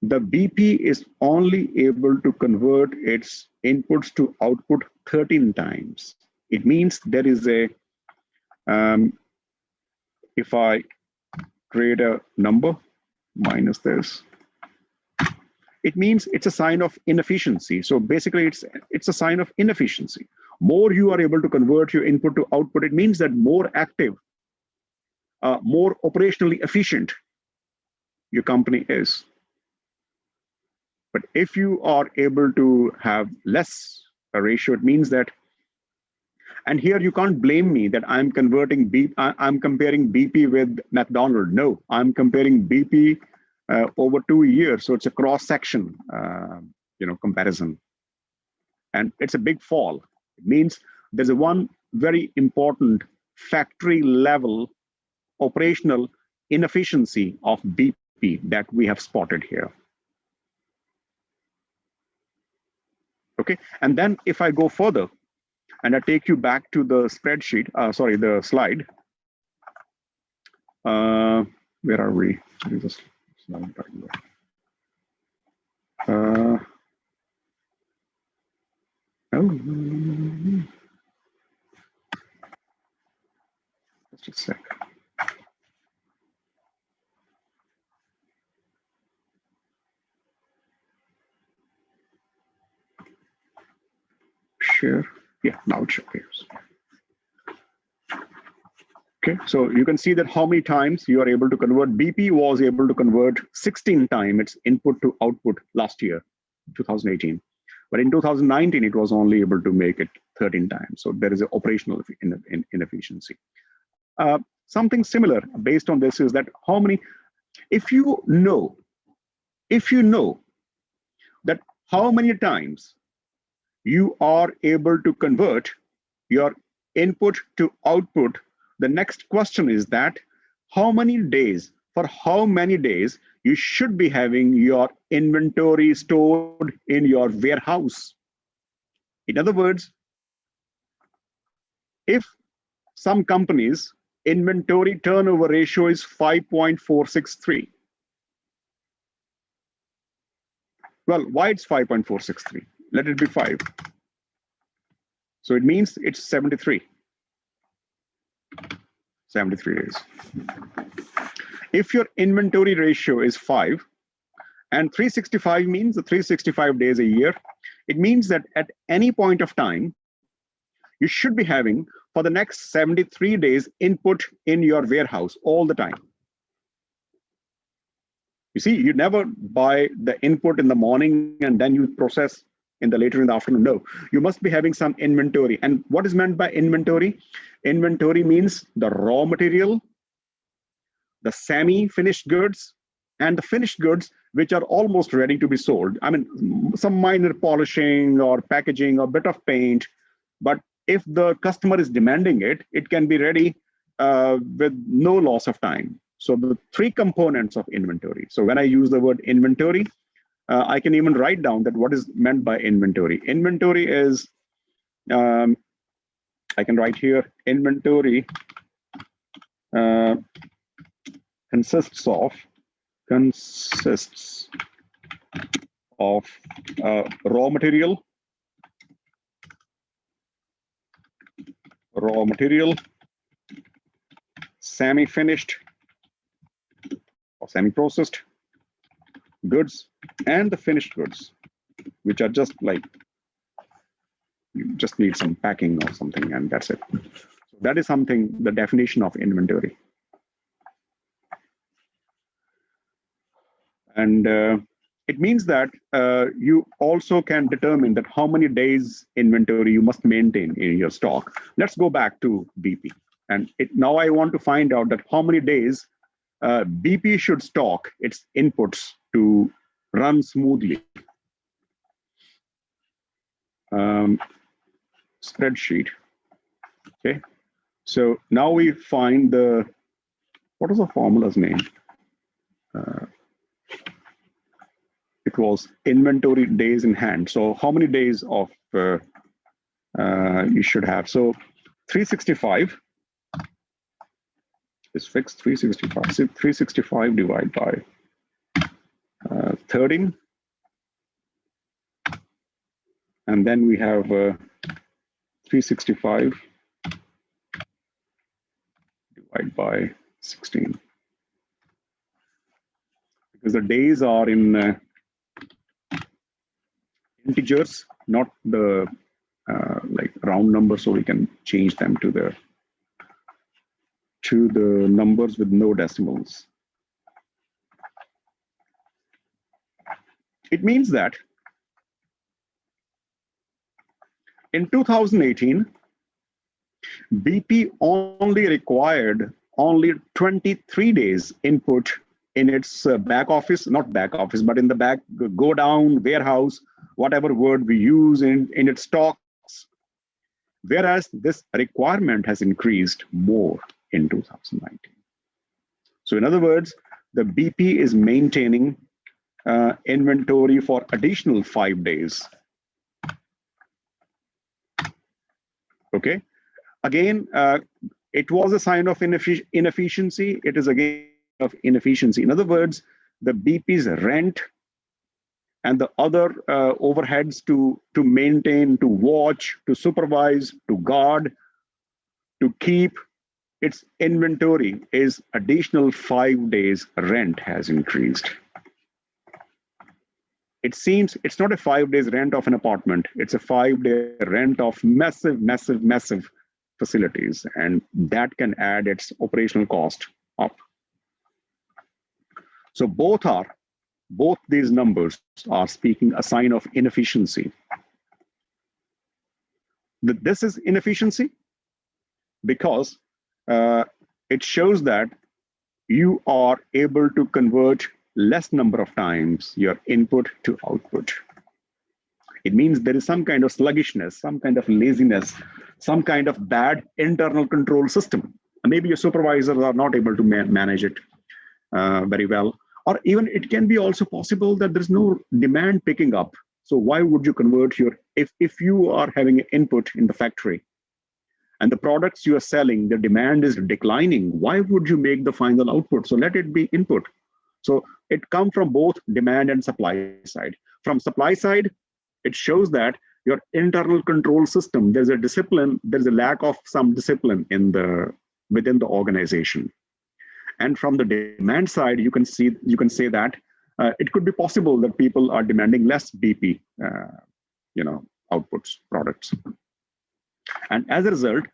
the BP is only able to convert its inputs to output 13 times. It means there is a, if I create a number minus this, it means it's a sign of inefficiency. So basically it's a sign of inefficiency. More you are able to convert your input to output, it means that more active, more operationally efficient your company is. But if you are able to have less a ratio, it means that, and here you can't blame me that I'm comparing BP with McDonald's. No, I'm comparing BP over 2 years. So it's a cross-section, comparison. And it's a big fall. It means there's a one very important factory level operational inefficiency of BP that we have spotted here. Okay, and then if I go further, and I take you back to the spreadsheet, sorry, the slide. Where are we? There is a slide right there. Just a sec. Share. Yeah, now it appears. Okay, so you can see that how many times you are able to convert. BP was able to convert 16 times its input to output last year, 2018. But in 2019, it was only able to make it 13 times. So there is an operational inefficiency. Something similar based on this is that how many, if you know that how many times you are able to convert your input to output, the next question is that how many days you should be having your inventory stored in your warehouse. In other words, if some companies inventory turnover ratio is 5.463. Well, why it's 5.463? Let it be 5. So it means it's 73. 73 days. If your inventory ratio is 5, and 365 means the 365 days a year, it means that at any point of time, you should be having for the next 73 days input in your warehouse all the time. You see, you never buy the input in the morning and then you process later in the afternoon. No, you must be having some inventory. And what is meant by inventory? Inventory means the raw material, the semi-finished goods, and the finished goods which are almost ready to be sold. I mean, some minor polishing or packaging or bit of paint, but if the customer is demanding it, it can be ready with no loss of time. So the 3 components of inventory. So when I use the word inventory, I can even write down that what is meant by inventory. Inventory is, I can write here, inventory consists of raw material, semi-finished or semi-processed goods, and the finished goods, which are just like, you just need some packing or something, and that's it. So that is something, the definition of inventory. And it means that you also can determine that how many days inventory you must maintain in your stock. Let's go back to BP. And now I want to find out that how many days BP should stock its inputs to run smoothly. Spreadsheet. Okay. So now we find what is the formula's name? It was inventory days in hand. So how many days of you should have? So 365 is fixed. 365. So 365 divided by 13, and then we have 365 divided by 16, because the days are in integers, not the like round numbers, so we can change them to the numbers with no decimals. It means that in 2018, BP only required 23 days input in its back office, not back office, but in the back, go down, warehouse, whatever word we use in its stocks. Whereas this requirement has increased more in 2019. So in other words, the BP is maintaining inventory for additional 5 days. Okay. Again, it was a sign of inefficiency. It is again of inefficiency. In other words, the BP's rent and the other overheads to maintain, to watch, to supervise, to guard, to keep its inventory is additional 5 days rent has increased. It seems it's not a 5 days rent of an apartment. It's a 5-day rent of massive facilities. And that can add its operational cost up. So both these numbers are speaking a sign of inefficiency. This is inefficiency because it shows that you are able to convert less number of times your input to output. It means there is some kind of sluggishness, some kind of laziness, some kind of bad internal control system. Maybe your supervisors are not able to manage it very well. Or even it can be also possible that there's no demand picking up. So why would you convert your, if you are having an input in the factory and the products you are selling, the demand is declining, why would you make the final output? So let it be input. So it comes from both demand and supply side. From supply side, it shows that your internal control system, there's a discipline, there's a lack of some discipline within the organization. And from the demand side, you can say that it could be possible that people are demanding less BP, outputs, products. And as a result,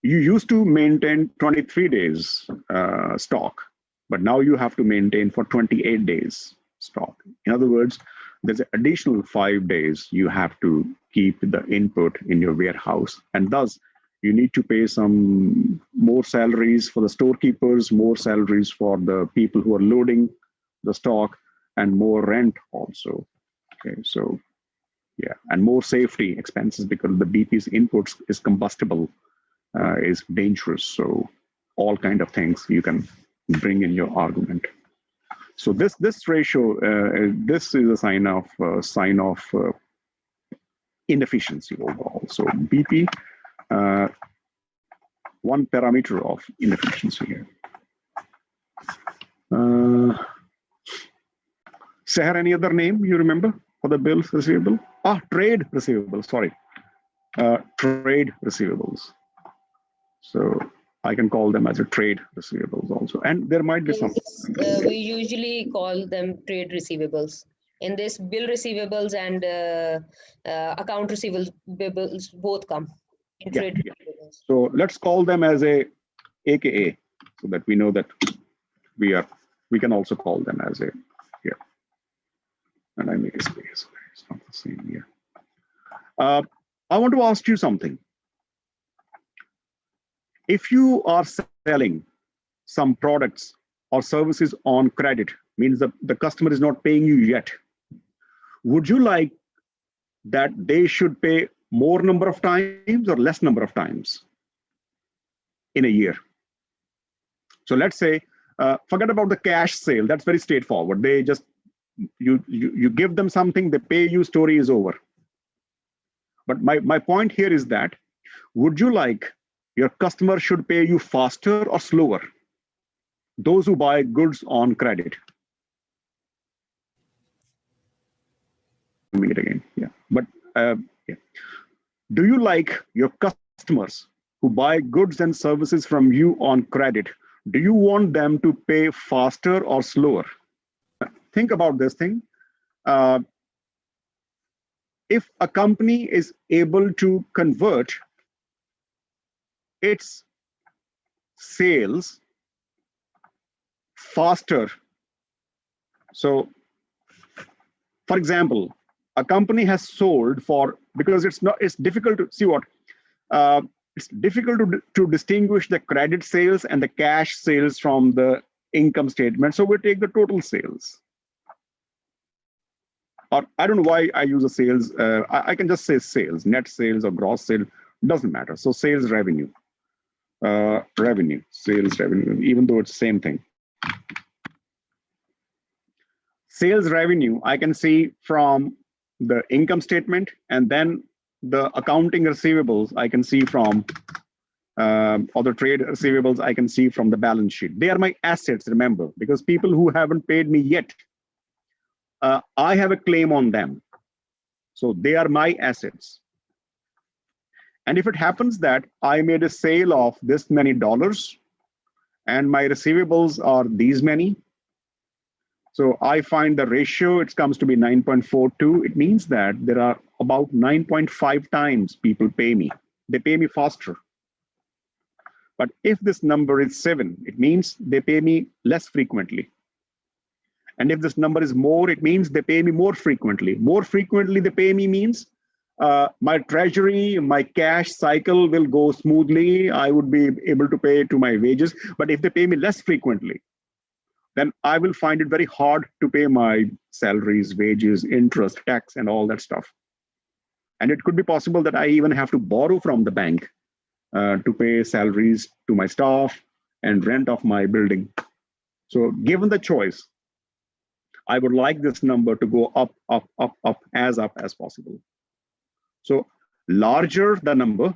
you used to maintain 23 days stock, but now you have to maintain for 28 days stock. In other words, there's an additional 5 days you have to keep the input in your warehouse, and thus you need to pay some more salaries for the storekeepers, more salaries for the people who are loading the stock, and more rent also. Okay, so yeah, and more safety expenses because the BP's inputs is combustible, is dangerous. So all kind of things you can bring in your argument. So this ratio, this is a sign of inefficiency overall. So BP. One parameter of inefficiency here. Seher, any other name you remember for the bills receivable? Trade receivable, sorry. Trade receivables. So I can call them as a trade receivables also. And there might be some. We usually call them trade receivables. In this, bill receivables and account receivables both come in trade receivables. So let's call them as a AKA so that we know that we can also call them as a here. And I make a space. It's not the same here. I want to ask you something. If you are selling some products or services on credit, means that the customer is not paying you yet, would you like that they should pay more number of times or less number of times in a year? So let's say, forget about the cash sale. That's very straightforward. They just, you give them something, they pay you, story is over. But my point here is that, would you like your customer should pay you faster or slower? Those who buy goods on credit. It again, yeah. But yeah. Do you like your customers who buy goods and services from you on credit? Do you want them to pay faster or slower? Think about this thing. If a company is able to convert its sales faster, so for example, a company has sold for, because it's difficult to see what, it's difficult to distinguish the credit sales and the cash sales from the income statement. So we take the total sales. Or I don't know why I use a sales. I can just say sales, net sales or gross sale, doesn't matter. So sales revenue, sales revenue, even though it's the same thing. Sales revenue, I can see from the income statement, and then the accounting receivables I can see from, or the trade receivables I can see from the balance sheet. They are my assets, remember, because people who haven't paid me yet, I have a claim on them. So they are my assets. And if it happens that I made a sale of this many dollars and my receivables are these many, so I find the ratio, it comes to be 9.42. It means that there are about 9.5 times people pay me. They pay me faster. But if this number is 7, it means they pay me less frequently. And if this number is more, it means they pay me more frequently. More frequently they pay me means my treasury, my cash cycle will go smoothly. I would be able to pay to my wages. But if they pay me less frequently, then I will find it very hard to pay my salaries, wages, interest, tax, and all that stuff. And it could be possible that I even have to borrow from the bank to pay salaries to my staff and rent of my building. So given the choice, I would like this number to go up as possible. So larger the number,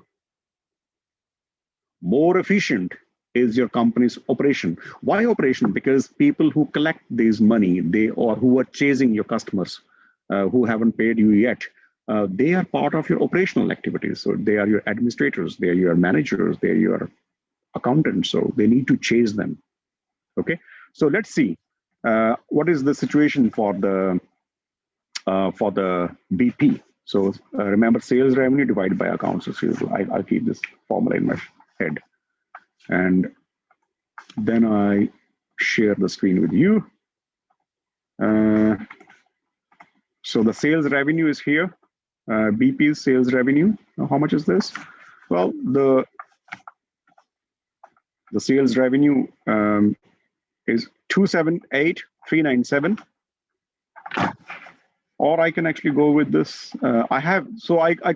more efficient is your company's operation. Why operation? Because people who collect this money, or who are chasing your customers who haven't paid you yet, they are part of your operational activities. So they are your administrators, they are your managers, they are your accountants. So they need to chase them. Okay, so let's see what is the situation for the BP. So remember, sales revenue divided by accounts receivable. I'll keep this formula in my head, and then I share the screen with you. So the sales revenue is here. BP's sales revenue. Now, how much is this? Well, the sales revenue is 278,397. Or I can actually go with this. I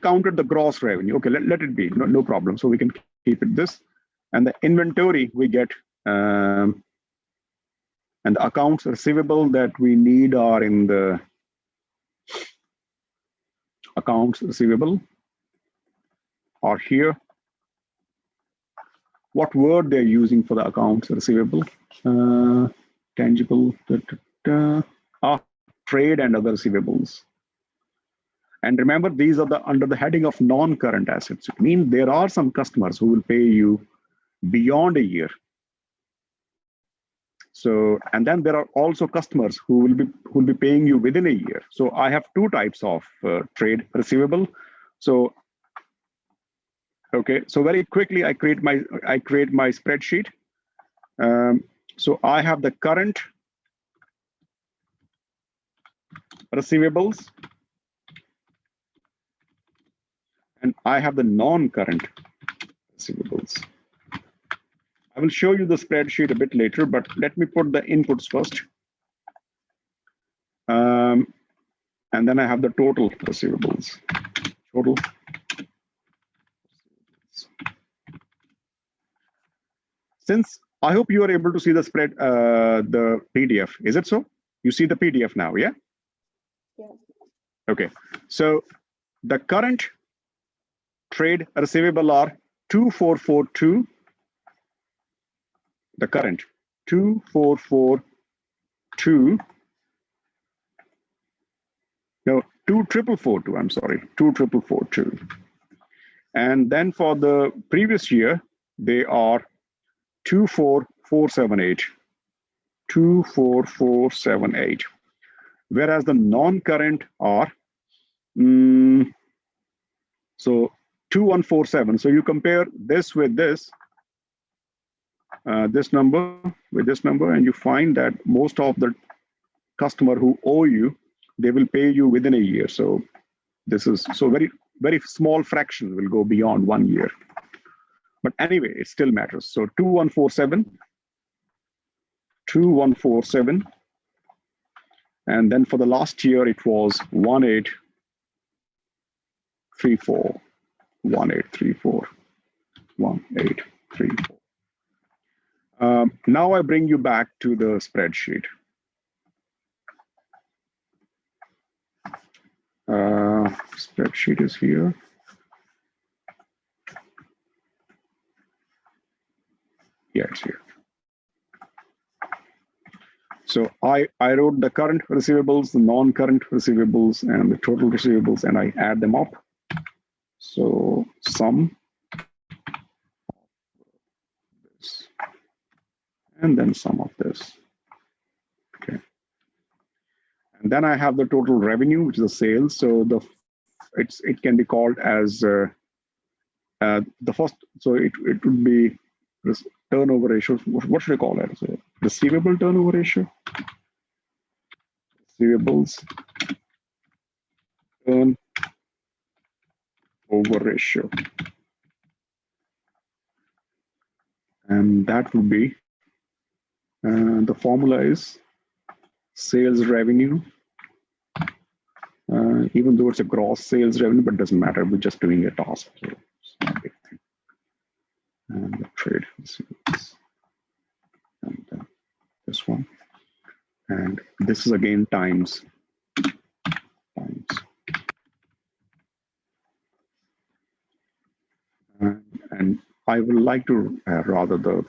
counted the gross revenue. Okay, let it be, no problem. So we can keep it this. And the inventory we get, and the accounts receivable that we need are in the accounts receivable are here. What word they're using for the accounts receivable? Tangible, trade and other receivables. And remember, these are under the heading of non-current assets. It means there are some customers who will pay you beyond a year. So, and then there are also customers who will be paying you within a year. So I have two types of trade receivable. So, okay, so very quickly I create my spreadsheet. So I have the current receivables, and I have the non-current receivables. I will show you the spreadsheet a bit later, but let me put the inputs first. And then I have the total receivables. Total. Since I hope you are able to see the the PDF. Is it so? You see the PDF now, yeah? Yeah. Okay. So the current trade receivable are 2442. The current 2442. No, 2442. I'm sorry, 2442. And then for the previous year, they are 24478. 24478. Whereas the non-current are so 2147. So you compare this with this. This number with this number, and you find that most of the customer who owe you, they will pay you within a year. So this is very small fraction will go beyond 1 year. But anyway, it still matters. So 2147, and then for the last year it was 1834. 1834. 1834. Now I bring you back to the spreadsheet. Spreadsheet is here. Yeah, it's here. So I wrote the current receivables, the non-current receivables, and the total receivables, and I add them up. So sum this, and then sum of this. Okay. And then I have the total revenue, which is the sales. So it can be called as the first. So it would be this turnover ratio. What should I call it? So receivable turnover ratio. Receivables turnover ratio, and that would be the formula is sales revenue. Even though it's a gross sales revenue, but doesn't matter. We're just doing a task, so it's not a big thing. And the trade receivables, and this one, and this is again times. And I would like to rather the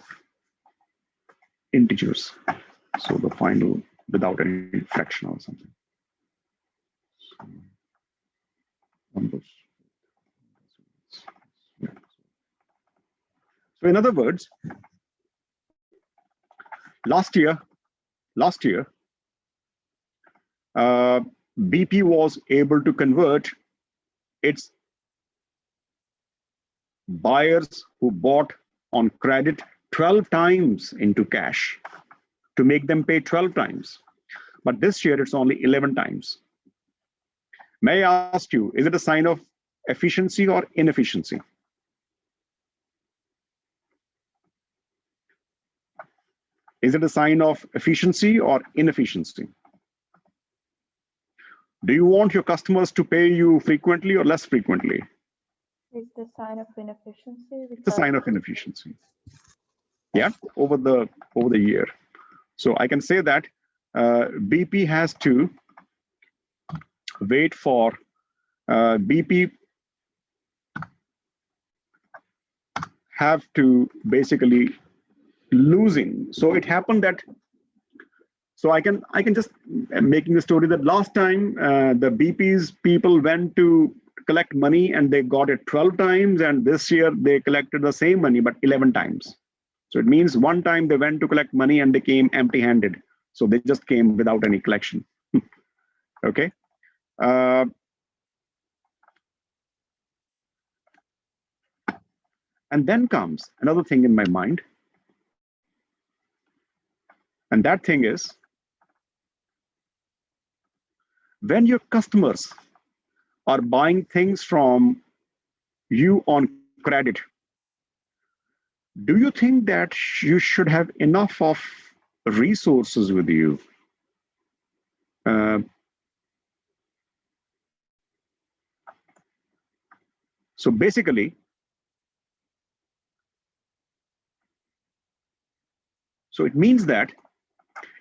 integers, so the final without any fraction or something. So, numbers. Yeah. So in other words, last year, BP was able to convert its buyers who bought on credit 12 times into cash to make them pay 12 times. But this year it's only 11 times. May I ask you, is it a sign of efficiency or inefficiency? Is it a sign of efficiency or inefficiency? Do you want your customers to pay you frequently or less frequently? It's the sign of inefficiency. It's a sign of inefficiency. Yeah, over the year. So I can say that BP has to wait for BP have to basically losing. So it happened that, so I can just making the story that last time the BP's people went to collect money and they got it 12 times, and this year they collected the same money but 11 times. So it means one time they went to collect money and they came empty-handed. So they just came without any collection. Okay. And then comes another thing in my mind. And that thing is, when your customers are buying things from you on credit, do you think that you should have enough of resources with you? So basically, so it means that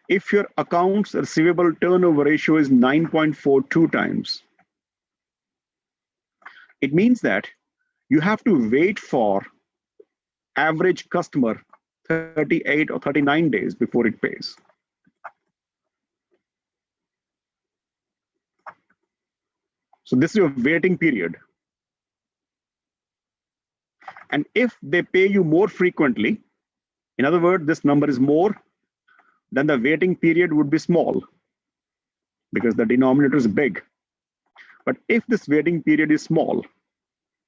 if your accounts receivable turnover ratio is 9.42 times, it means that you have to wait for average customer 38 or 39 days before it pays. So this is your waiting period. And if they pay you more frequently, in other words, this number is more, then the waiting period would be small because the denominator is big. But if this waiting period is small,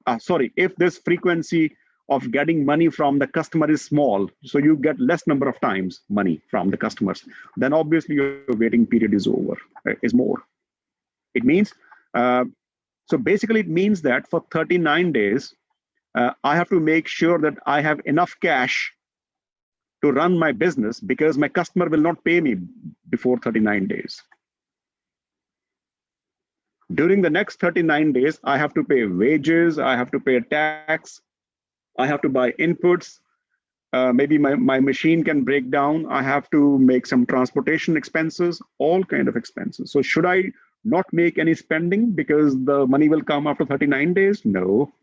if this frequency of getting money from the customer is small, so you get less number of times money from the customers, then obviously your waiting period is more. It means, so basically it means that for 39 days, I have to make sure that I have enough cash to run my business because my customer will not pay me before 39 days. During the next 39 days, I have to pay wages, I have to pay tax, I have to buy inputs, maybe my machine can break down, I have to make some transportation expenses, all kind of expenses. So should I not make any spending because the money will come after 39 days? No.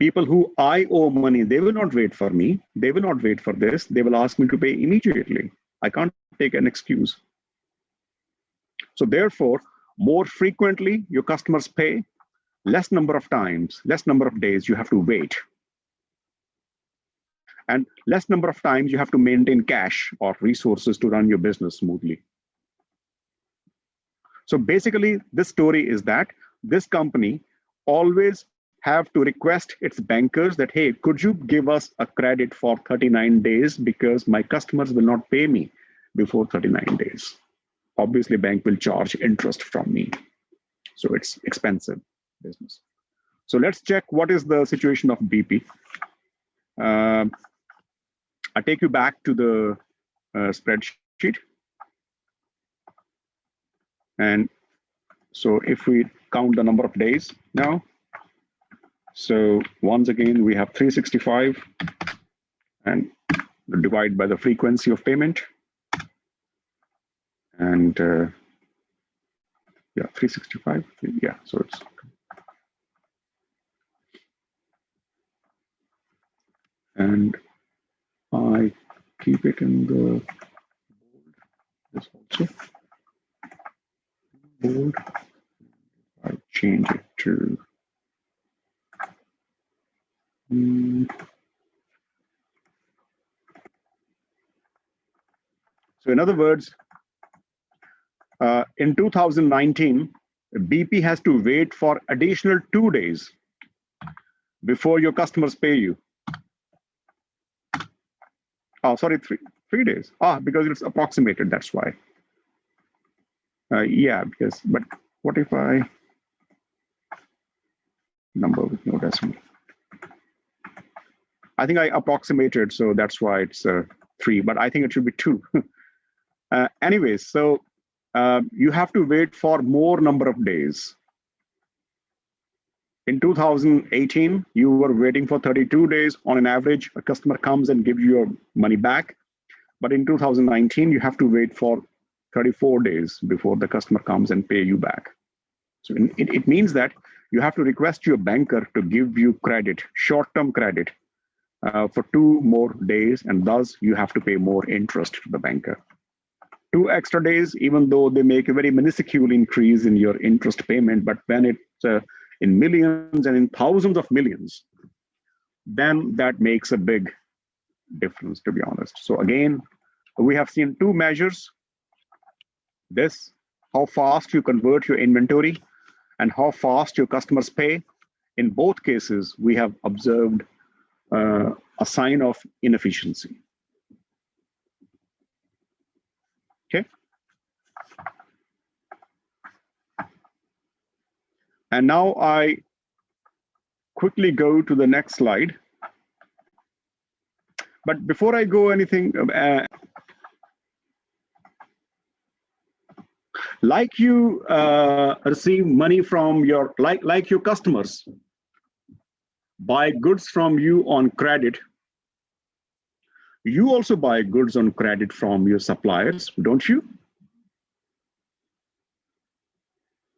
People who I owe money, they will not wait for me. They will not wait for this. They will ask me to pay immediately. I can't take an excuse. So therefore, more frequently your customers pay, less number of times, less number of days you have to wait. And less number of times you have to maintain cash or resources to run your business smoothly. So basically, this story is that this company always have to request its bankers that, hey, could you give us a credit for 39 days because my customers will not pay me before 39 days. Obviously, bank will charge interest from me. So it's expensive business. So let's check what is the situation of BP. I take you back to the spreadsheet. And so if we count the number of days now, so once again, we have 365 and divide by the frequency of payment. And yeah, 365, yeah, so it's. And I keep it in the bold, this also. Bold, I change it to so in other words, in 2019, BP has to wait for additional 2 days before your customers pay you. Oh, sorry, three days. Because it's approximated, that's why. Yeah, because, but what if I number with no decimal? I think I approximated, so that's why it's 3, but I think it should be 2. Anyways, so you have to wait for more number of days. In 2018, you were waiting for 32 days. On an average, a customer comes and gives you your money back. But in 2019, you have to wait for 34 days before the customer comes and pay you back. So it means that you have to request your banker to give you credit, short-term credit, for 2 more days, and thus you have to pay more interest to the banker. 2 extra days, even though they make a very minuscule increase in your interest payment, but when it's in millions and in thousands of millions, then that makes a big difference, to be honest. So again, we have seen 2 measures. This, how fast you convert your inventory and how fast your customers pay. In both cases, we have observed a sign of inefficiency. Okay. And now I quickly go to the next slide. But before I go anything, like you receive money from your, like your customers buy goods from you on credit, you also buy goods on credit from your suppliers, don't you?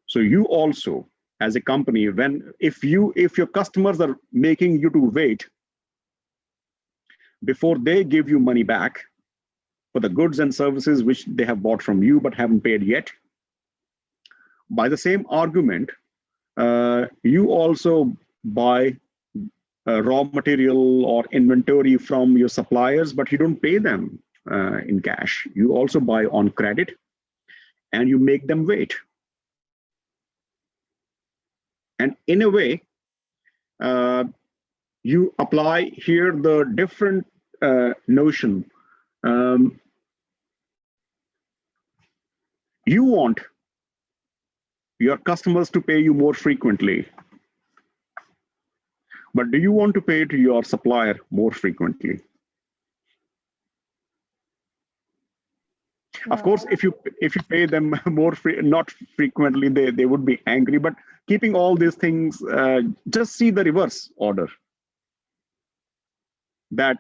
So you also, as a company, if your customers are making you to wait before they give you money back for the goods and services which they have bought from you but haven't paid yet, by the same argument, you also buy raw material or inventory from your suppliers, but you don't pay them in cash. You also buy on credit and you make them wait. And in a way, you apply here the different notion. You want your customers to pay you more frequently. But do you want to pay to your supplier more frequently? Of course, if you pay them not frequently, they would be angry. But keeping all these things, just see the reverse order. That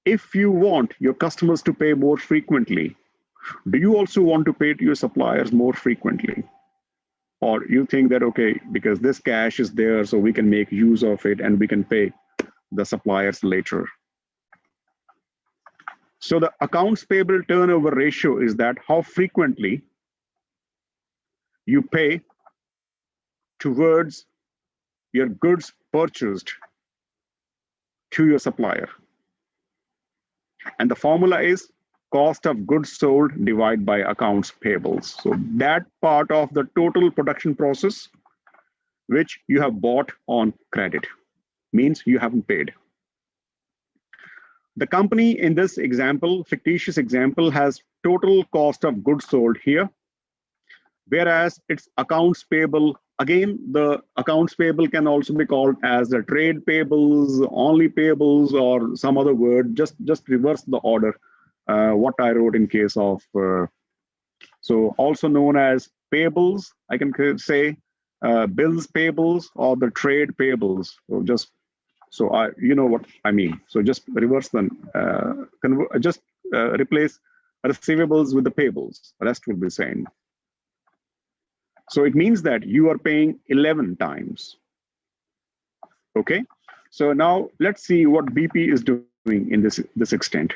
if you want your customers to pay more frequently, do you also want to pay to your suppliers more frequently? Or you think that, okay, because this cash is there, so we can make use of it and we can pay the suppliers later. So the accounts payable turnover ratio is that how frequently you pay towards your goods purchased to your supplier. And the formula is cost of goods sold divided by accounts payables. So that part of the total production process which you have bought on credit means you haven't paid. The company in this example, fictitious example, has total cost of goods sold here, whereas its accounts payable, again, the accounts payable can also be called as the trade payables, only payables, or some other word. Just reverse the order, what I wrote in case of, so also known as payables, I can say bills payables or the trade payables. So just, so you know what I mean. So just reverse them, replace receivables with the payables. The rest will be same. So it means that you are paying 11 times. Okay. So now let's see what BP is doing in this extent.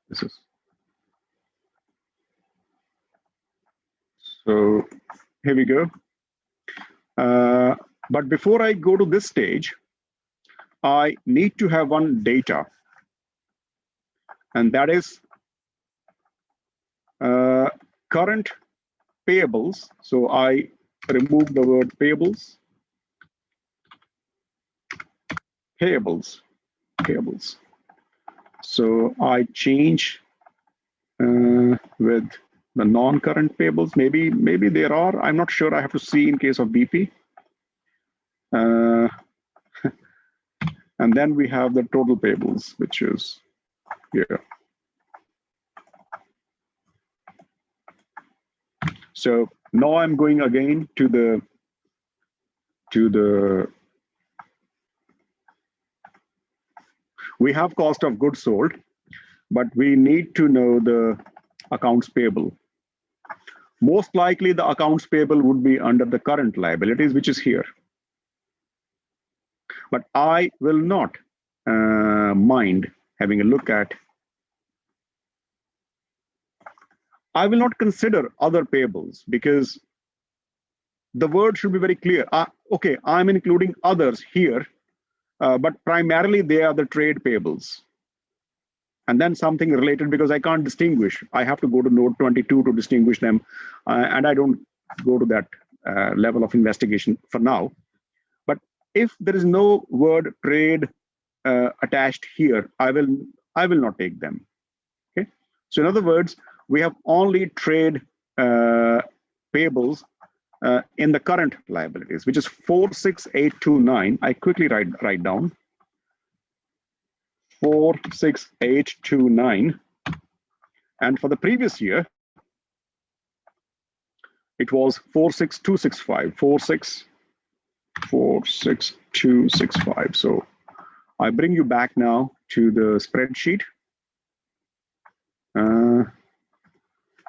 This is so. Here we go. But before I go to this stage, I need to have one data, and that is current payables. So I remove the word payables. Payables. So I change with the non-current payables. Maybe there are. I'm not sure. I have to see in case of BP. And then we have the total payables, which is here. So now I'm going again to the we have cost of goods sold, but we need to know the accounts payable. Most likely the accounts payable would be under the current liabilities, which is here. But I will not mind having a look at. I will not consider other payables because the word should be very clear. Okay, I'm including others here, but primarily they are the trade payables. And then something related, because I can't distinguish. I have to go to note 22 to distinguish them. And I don't go to that level of investigation for now. But if there is no word trade attached here, I will not take them. Okay. So in other words, we have only trade payables in the current liabilities, which is 46829. I quickly write down 46829. And for the previous year, it was 46265. 46265. So I bring you back now to the spreadsheet.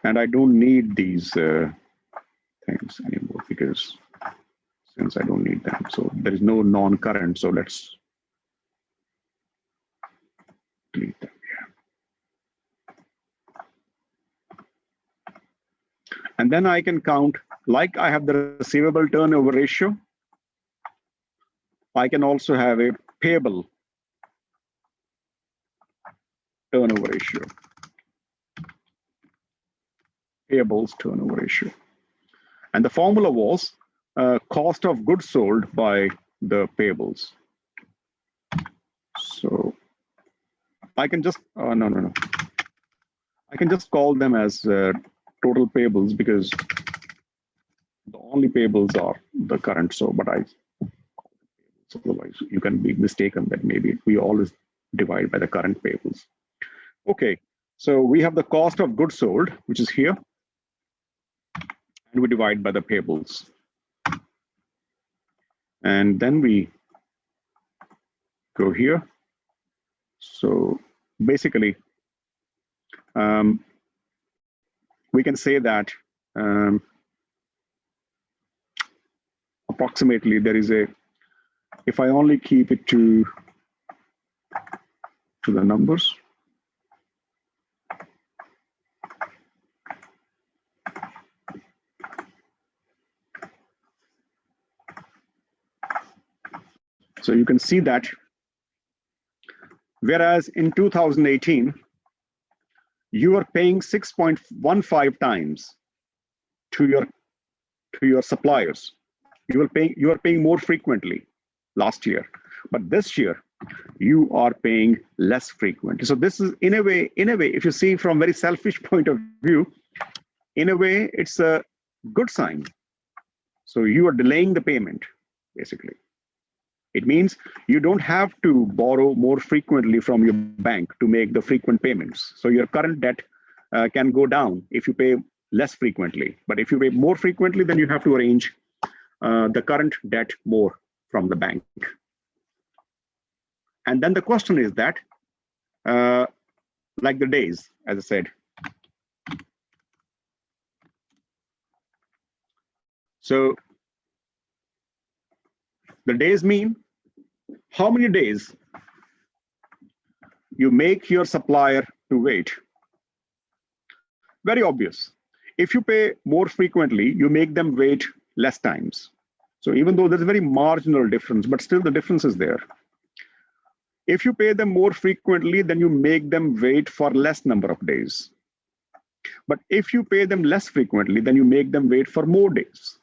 And I don't need these things anymore because since I don't need them. So there is no non-current. So let's delete them. And then I can count, like I have the receivable turnover ratio, I can also have a payable turnover ratio. Payables turnover ratio. And the formula was cost of goods sold by the payables. So I can just, no. I can just call them as total payables because the only payables are the current. So, but otherwise you can be mistaken that maybe we always divide by the current payables. Okay, so we have the cost of goods sold, which is here, and we divide by the payables. And then we go here. So basically, we can say that approximately there is a, if I only keep it to the numbers, so you can see that whereas in 2018, you are paying 6.15 times to your suppliers. You are paying more frequently last year, but this year you are paying less frequently. So this is in a way, if you see from very selfish point of view, in a way it's a good sign. So you are delaying the payment, basically. It means you don't have to borrow more frequently from your bank to make the frequent payments. So your current debt can go down if you pay less frequently. But if you pay more frequently, then you have to arrange the current debt more from the bank. And then the question is that, like the days, as I said. So the days mean how many days you make your supplier to wait. Very obvious. If you pay more frequently, you make them wait less times. So even though there's a very marginal difference, but still the difference is there. If you pay them more frequently, then you make them wait for less number of days. But if you pay them less frequently, then you make them wait for more days.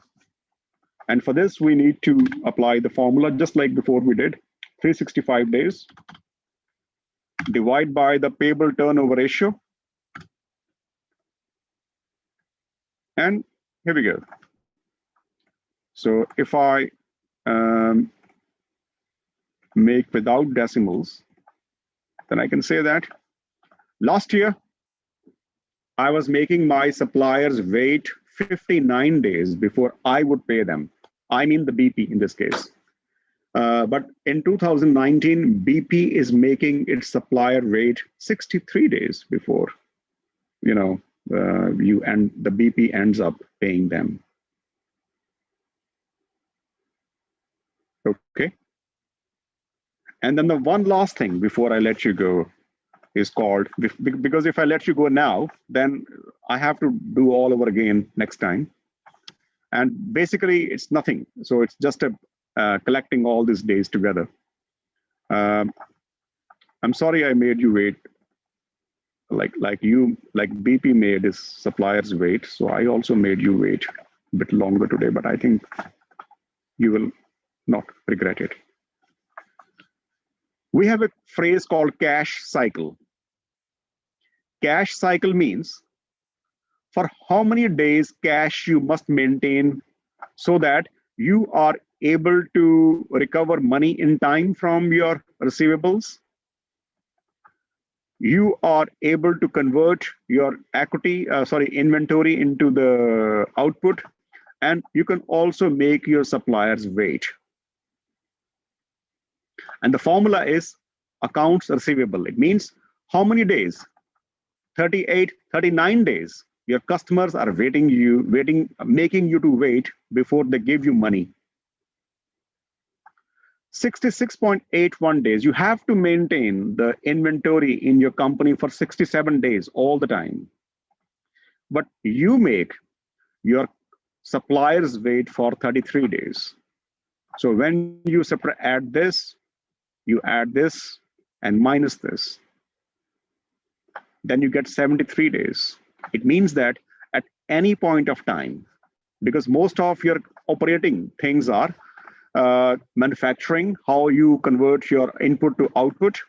And for this, we need to apply the formula just like before we did, 365 days, divide by the payable turnover ratio. And here we go. So if I make without decimals, then I can say that last year, I was making my suppliers wait 59 days before I would pay them. I mean the BP in this case. But in 2019, BP is making its supplier wait 63 days before, the BP ends up paying them. Okay. And then the one last thing before I let you go is called, because if I let you go now, then I have to do all over again next time. And basically it's nothing. So it's just collecting all these days together. I'm sorry I made you wait, like BP made his suppliers wait. So I also made you wait a bit longer today, but I think you will not regret it. We have a phrase called cash cycle. Cash cycle means for how many days cash you must maintain so that you are able to recover money in time from your receivables. You are able to convert your inventory into the output, and you can also make your suppliers wait. And the formula is accounts receivable. It means how many days? 38, 39 days. Your customers are making you to wait before they give you money. 66.81 days. You have to maintain the inventory in your company for 67 days all the time. But you make your suppliers wait for 33 days. So when you add this, you add this and minus this, then you get 73 days. It means that at any point of time, because most of your operating things are manufacturing, how you convert your input to output,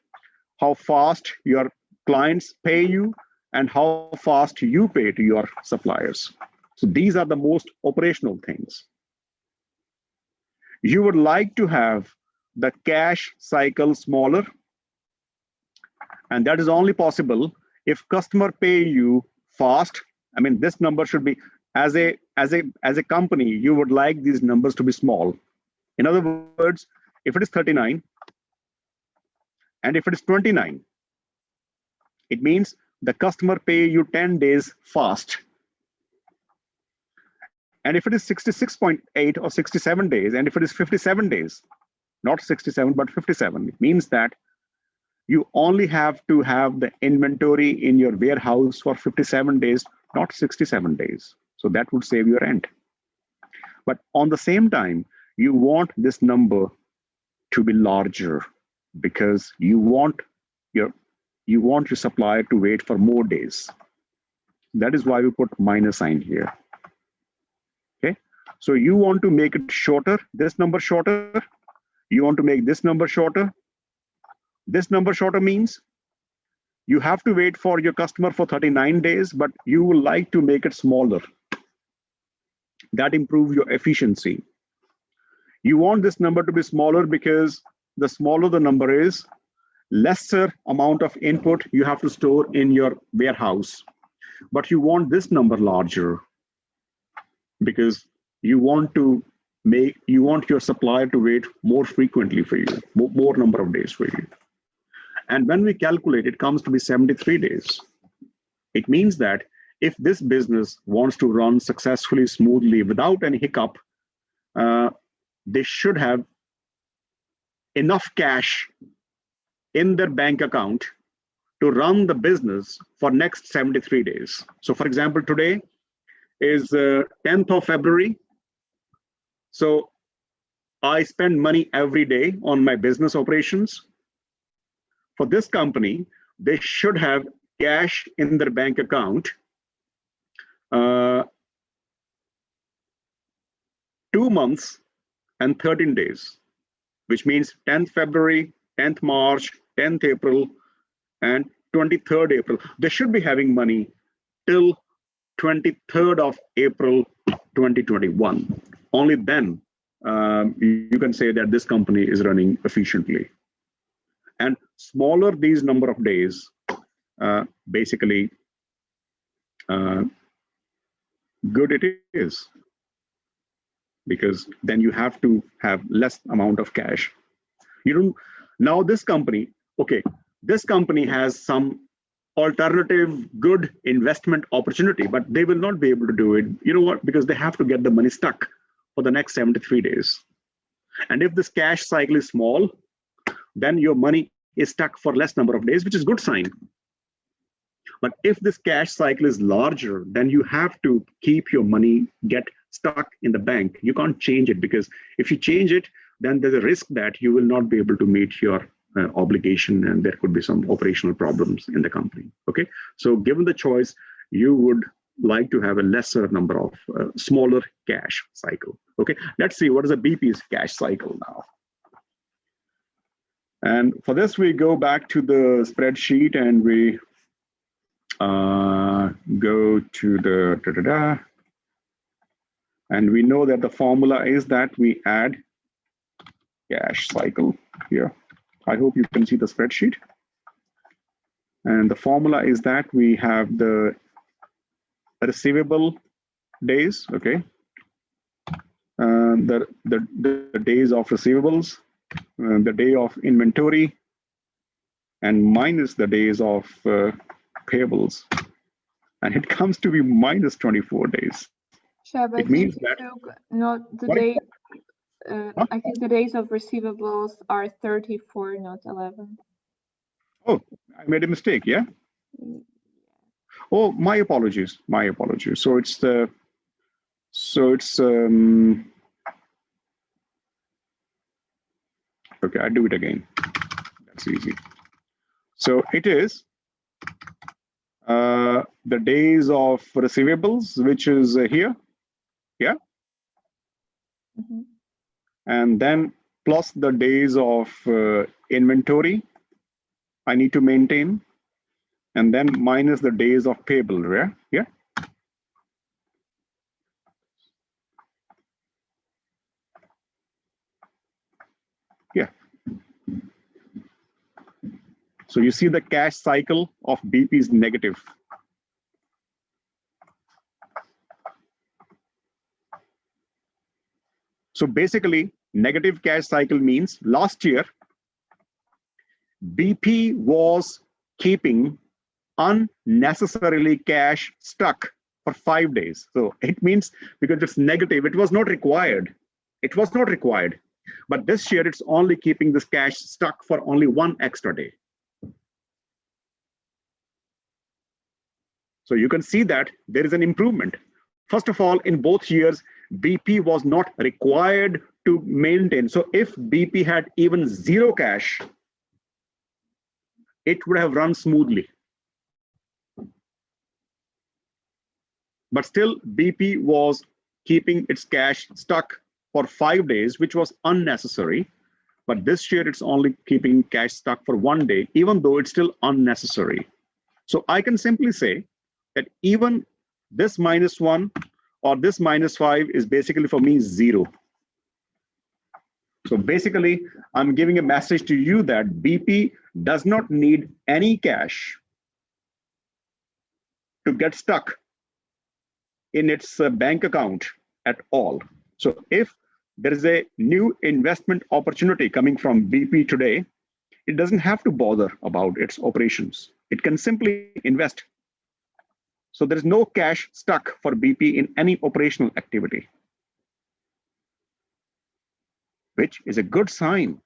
how fast your clients pay you, and how fast you pay to your suppliers. So these are the most operational things. You would like to have the cash cycle smaller, and that is only possible if customer pay you fast. I mean, this number should be, as a company, you would like these numbers to be small. In other words, if it is 39, And if it is 29, it means the customer pay you 10 days fast. And if it is 66.8 or 67 days, and if it is 57 days, not 67, but 57, it means that you only have to have the inventory in your warehouse for 57 days, not 67 days. So that would save your rent. But on the same time, you want this number to be larger because you want your supplier to wait for more days. That is why we put minus sign here. Okay, so you want to make it shorter, this number shorter. You want to make this number shorter. This number shorter means you have to wait for your customer for 39 days, but you would like to make it smaller. That improves your efficiency. You want this number to be smaller because the smaller the number is, lesser amount of input you have to store in your warehouse. But you want this number larger because you want your supplier to wait more frequently for you, more number of days for you. And when we calculate, it comes to be 73 days. It means that if this business wants to run successfully, smoothly, without any hiccup, they should have enough cash in their bank account to run the business for next 73 days. So for example, today is 10th of February. So I spend money every day on my business operations. For this company, they should have cash in their bank account 2 months and 13 days, which means 10th February, 10th March, 10th April, and 23rd April. They should be having money till 23rd of April 2021. Only then you can say that this company is running efficiently. And smaller these number of days, basically good it is, because then you have to have less amount of cash. You don't, now this company, okay, this company has some alternative good investment opportunity, but they will not be able to do it. You know what? Because they have to get the money stuck for the next 73 days. And if this cash cycle is small, then your money is stuck for less number of days, which is good sign. But if this cash cycle is larger, then you have to keep your money get stuck in the bank. You can't change it, because if you change it, then there's a risk that you will not be able to meet your obligation, and there could be some operational problems in the company. Okay, so given the choice, you would like to have a lesser number of smaller cash cycle. Okay, let's see what is a BP's cash cycle now. And for this, we go back to the spreadsheet and we go to the and we know that the formula is that we add cash cycle here. I hope you can see the spreadsheet. And the formula is that we have the receivable days, okay? The days of receivables, the day of inventory, and minus the days of payables. And it comes to be minus 24 days. Shaba, It means you that took not the Sorry? day. I think the days of receivables are 34, not 11. Oh, I made a mistake, yeah? Oh, my apologies, my apologies. So it's the, okay, I do it again. That's easy. So it is the days of receivables, which is here, yeah? Mm-hmm. And then plus the days of inventory I need to maintain, and then minus the days of payable, yeah? Yeah. Yeah. So you see the cash cycle of BP is negative. So basically, negative cash cycle means last year, BP was keeping unnecessarily cash stuck for 5 days. So it means because it's negative, it was not required. It was not required. But this year, it's only keeping this cash stuck for only 1 extra day. So you can see that there is an improvement. First of all, in both years, BP was not required to maintain. So if BP had even 0 cash, it would have run smoothly. But still, BP was keeping its cash stuck for 5 days, which was unnecessary. But this year, it's only keeping cash stuck for 1 day, even though it's still unnecessary. So I can simply say that even this -1 or this -5 is basically for me 0. So basically, I'm giving a message to you that BP does not need any cash to get stuck in its bank account at all. So if there is a new investment opportunity coming from BP today, it doesn't have to bother about its operations. It can simply invest. So there is no cash stuck for BP in any operational activity, which is a good sign.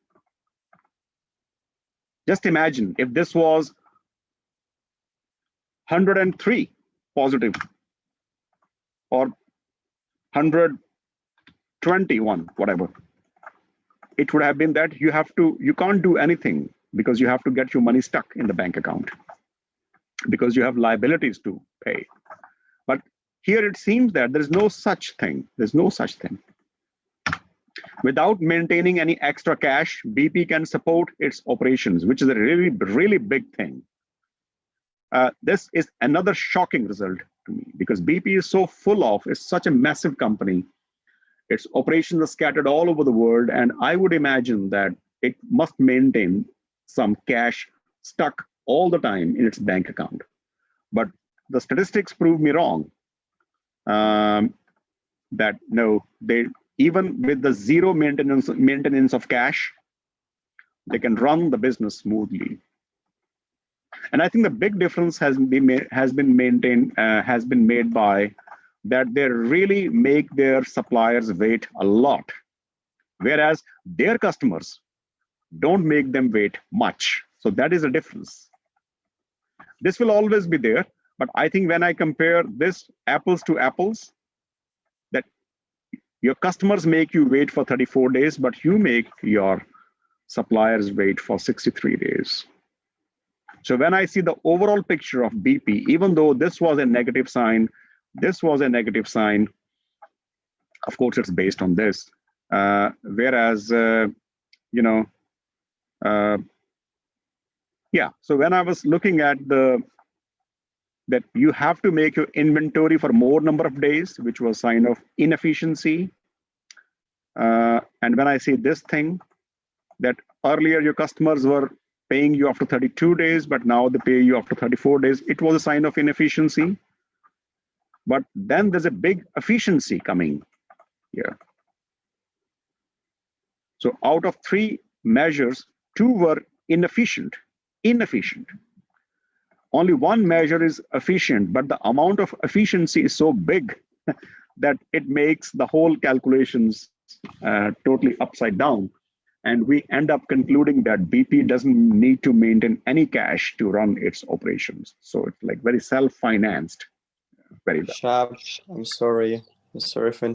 Just imagine if this was 103 positive or 121, whatever. It would have been that you can't do anything because you have to get your money stuck in the bank account because you have liabilities to pay. But here it seems that there's no such thing. There's no such thing. Without maintaining any extra cash, BP can support its operations, which is a really, really big thing. This is another shocking result to me because BP is so full of, it's such a massive company. Its operations are scattered all over the world, and I would imagine that it must maintain some cash stuck all the time in its bank account. But the statistics prove me wrong. That no, they even with the 0 maintenance of cash, they can run the business smoothly. And I think the big difference has been made by that they really make their suppliers wait a lot, whereas their customers don't make them wait much. So that is a difference. This will always be there, but I think when I compare this apples to apples, that your customers make you wait for 34 days, but you make your suppliers wait for 63 days. So when I see the overall picture of BP, even though this was a negative sign, this was a negative sign, of course, it's based on this. Whereas, yeah, so when I was looking at that you have to make your inventory for more number of days, which was a sign of inefficiency. And when I see this thing, that earlier your customers were paying you after 32 days, but now they pay you after 34 days, it was a sign of inefficiency. But then there's a big efficiency coming here. So out of 3 measures, 2 were inefficient. Only 1 measure is efficient, but the amount of efficiency is so big that it makes the whole calculations totally upside down. And we end up concluding that BP doesn't need to maintain any cash to run its operations. So it's like very self-financed, very well. Shab, I'm sorry for